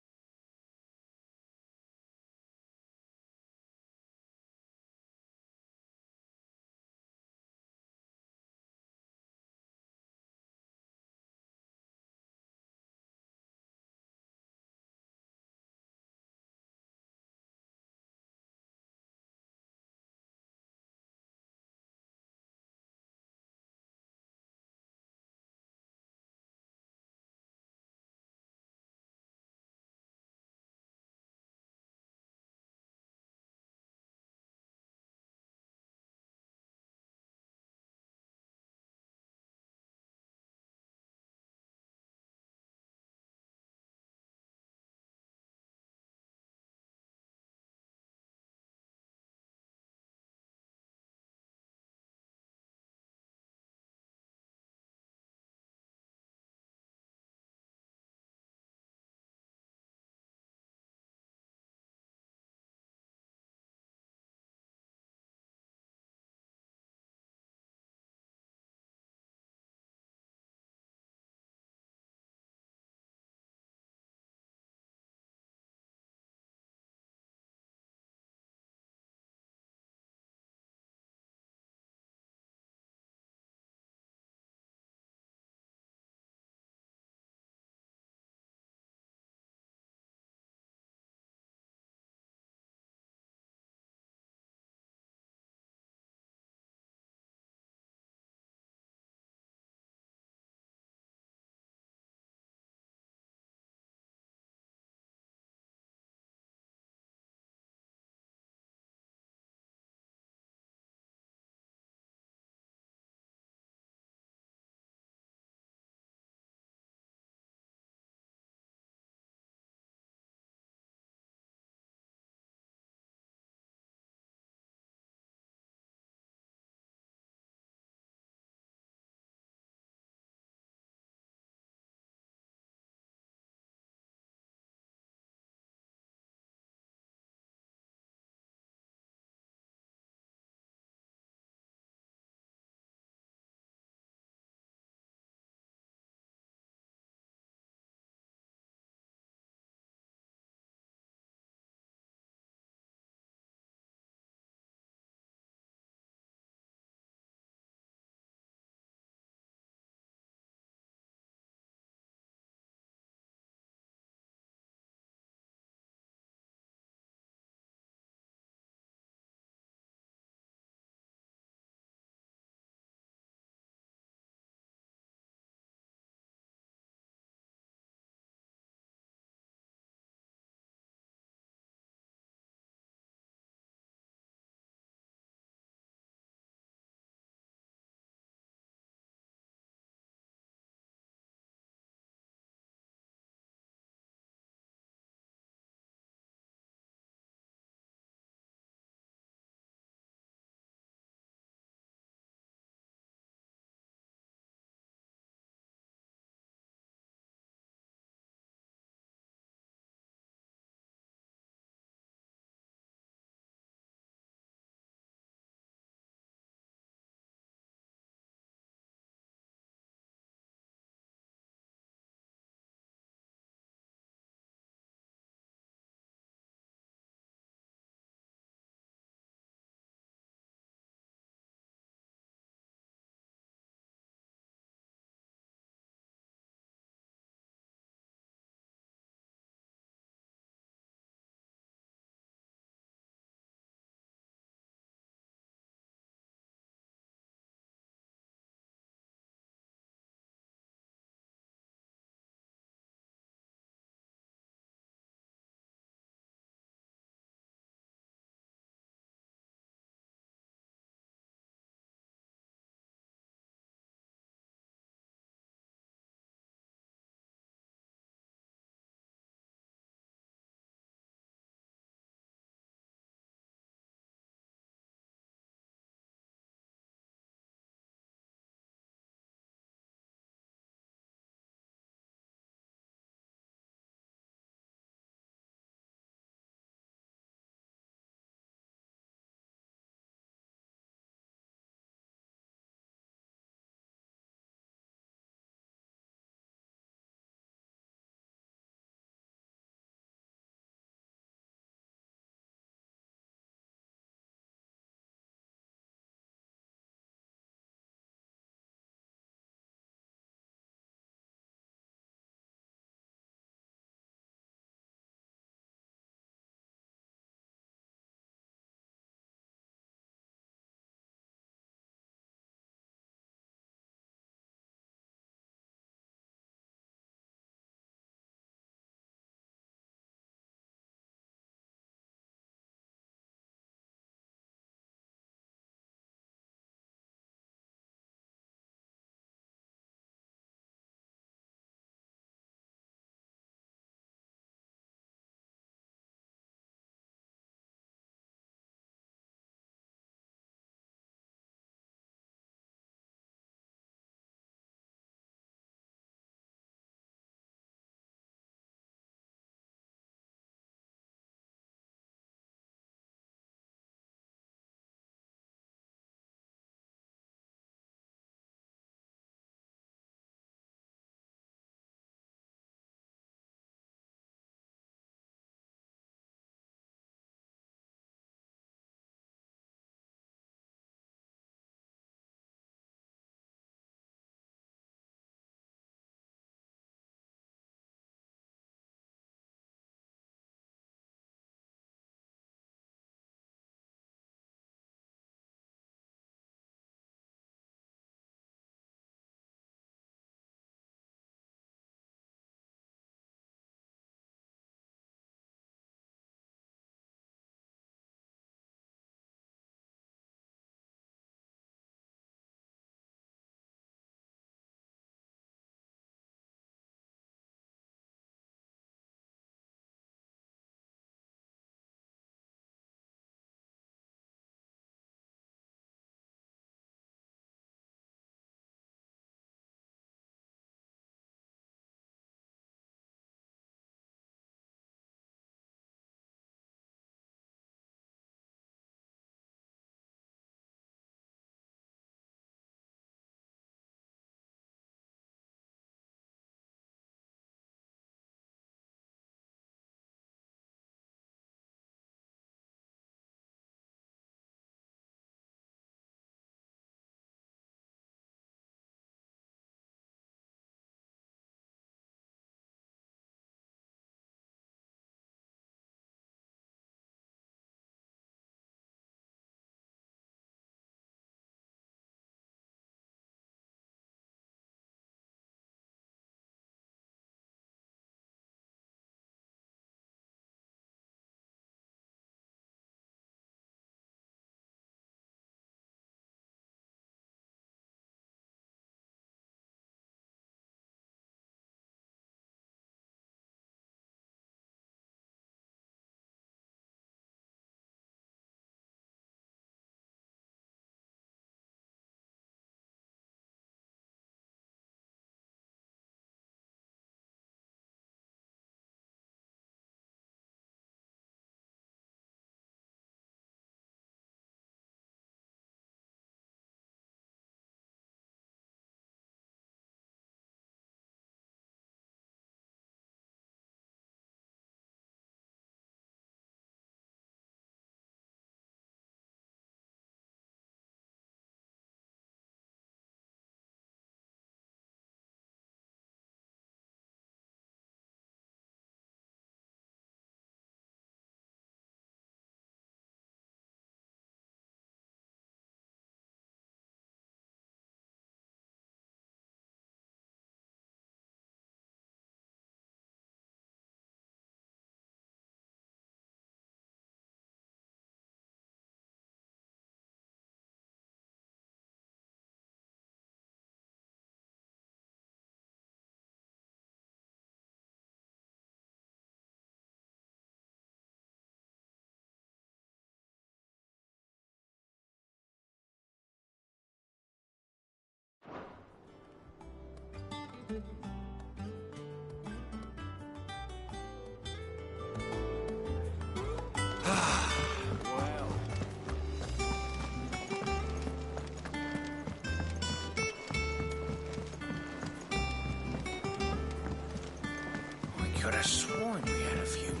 could have sworn we had a few more.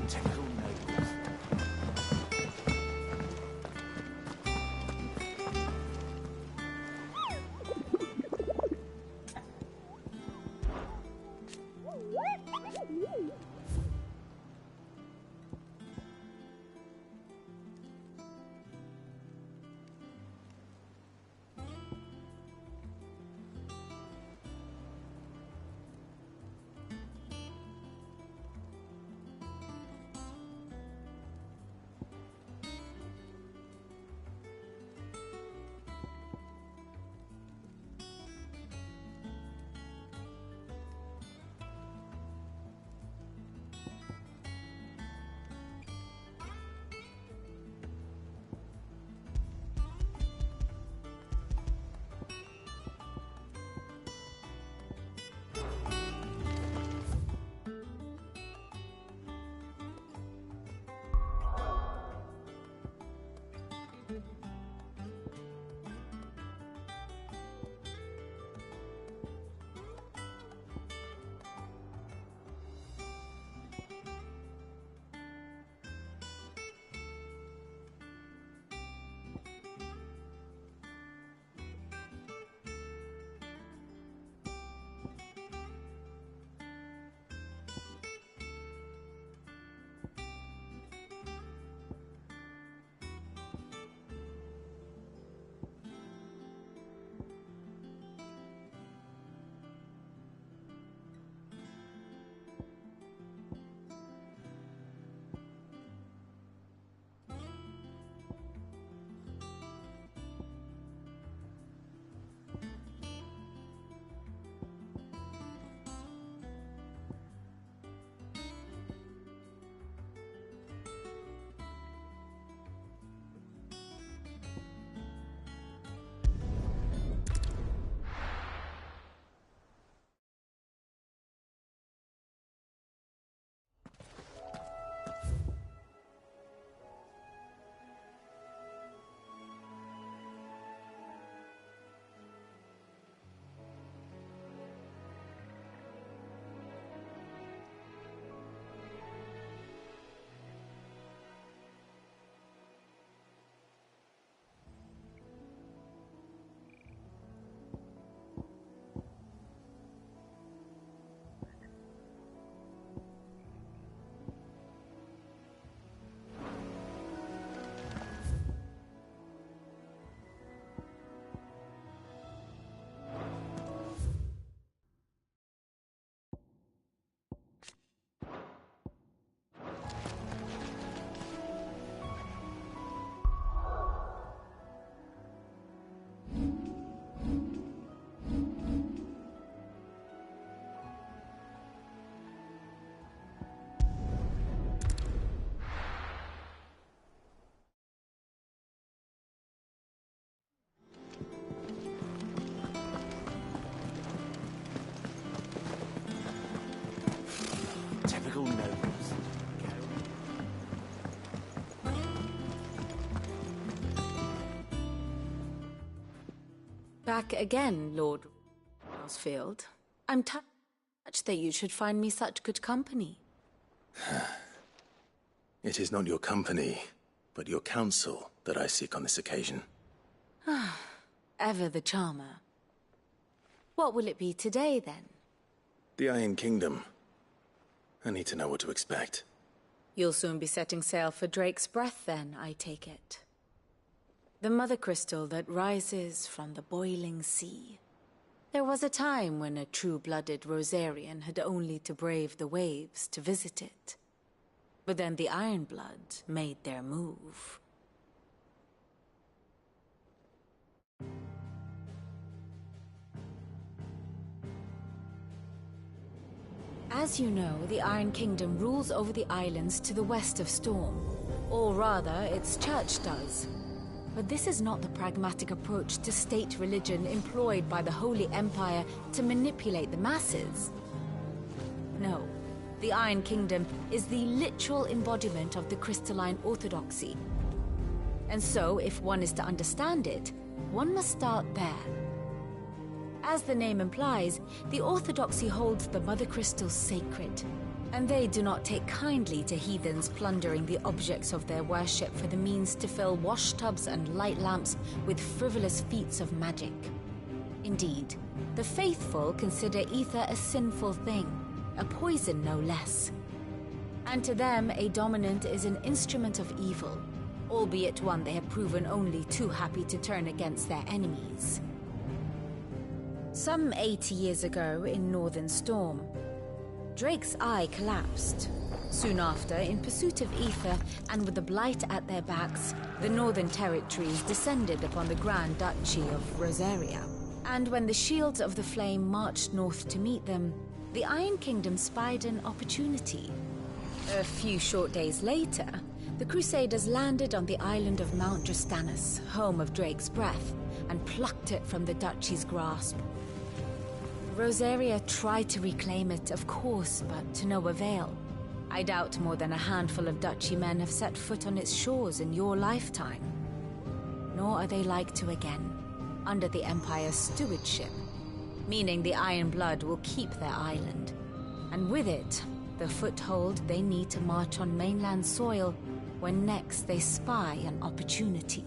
Typical noble. Typical nobles. Back again, Lord Rosfield. I'm touched that you should find me such good company. It is not your company, but your counsel that I seek on this occasion. Ever the charmer. What will it be today, then? The Iron Kingdom. I need to know what to expect. You'll soon be setting sail for Drake's Breath, then, I take it. The mother crystal that rises from the boiling sea. There was a time when a true-blooded Rosarian had only to brave the waves to visit it. But then the Ironblood made their move. As you know, the Iron Kingdom rules over the islands to the west of Storm. Or rather, its church does. But this is not the pragmatic approach to state religion employed by the Holy Empire to manipulate the masses. No, the Iron Kingdom is the literal embodiment of the crystalline orthodoxy. And so, if one is to understand it, one must start there. As the name implies, the Orthodoxy holds the Mother Crystal sacred, and they do not take kindly to heathens plundering the objects of their worship for the means to fill washtubs and light lamps with frivolous feats of magic. Indeed, the faithful consider ether a sinful thing, a poison no less. And to them, a dominant is an instrument of evil, albeit one they have proven only too happy to turn against their enemies. Some 80 years ago in Northern Storm, Drake's eye collapsed. Soon after, in pursuit of ether and with the Blight at their backs, the Northern Territories descended upon the Grand Duchy of Rosaria. And when the Shields of the Flame marched north to meet them, the Iron Kingdom spied an opportunity. A few short days later, the Crusaders landed on the island of Mount Drastanus, home of Drake's breath, and plucked it from the Duchy's grasp. Rosaria tried to reclaim it, of course, but to no avail. I doubt more than a handful of Duchy men have set foot on its shores in your lifetime. Nor are they like to again, under the Empire's stewardship, meaning the Iron Blood will keep their island, and with it, the foothold they need to march on mainland soil when next they spy an opportunity.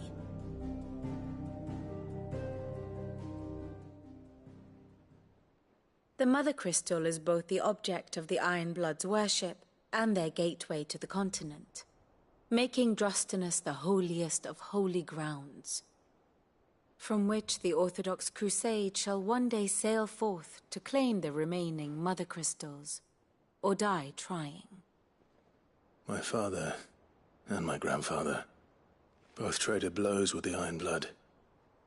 The Mother Crystal is both the object of the Iron Blood's worship and their gateway to the continent, making Drastanus the holiest of holy grounds, from which the Orthodox Crusade shall one day sail forth to claim the remaining Mother Crystals, or die trying. My father and my grandfather both traded blows with the Iron Blood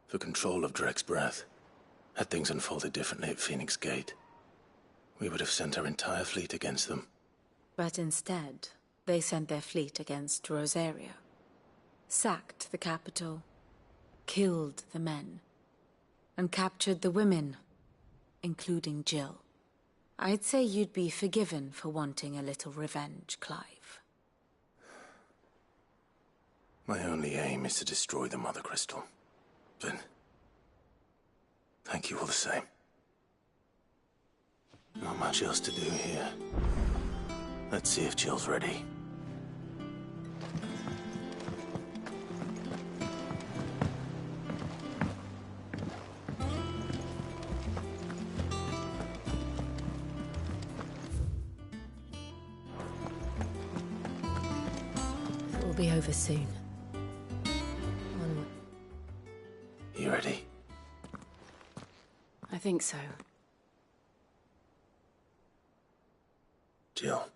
for control of Drake's breath. Had things unfolded differently at Phoenix Gate, we would have sent our entire fleet against them. But instead, they sent their fleet against Rosaria, sacked the capital, killed the men, and captured the women, including Jill. I'd say you'd be forgiven for wanting a little revenge, Clive. My only aim is to destroy the Mother Crystal. But thank you all the same. Not much else to do here. Let's see if Jill's ready. It will be over soon. You ready? I think so. Jill,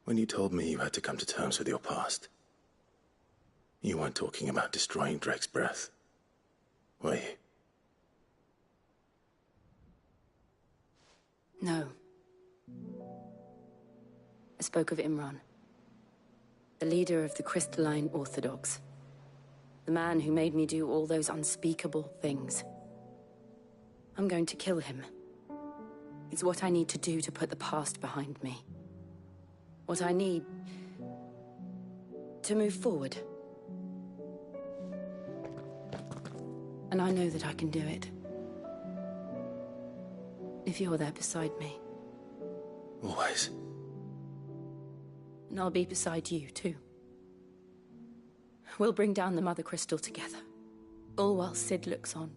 when you told me you had to come to terms with your past, you weren't talking about destroying Drake's breath, were you? No. I spoke of Imran, the leader of the Crystalline Orthodox. The man who made me do all those unspeakable things. I'm going to kill him. It's what I need to do to put the past behind me. What I need to move forward. And I know that I can do it. If you're there beside me. Always. And I'll be beside you, too. We'll bring down the Mother Crystal together. All while Sid looks on.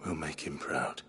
We'll make him proud.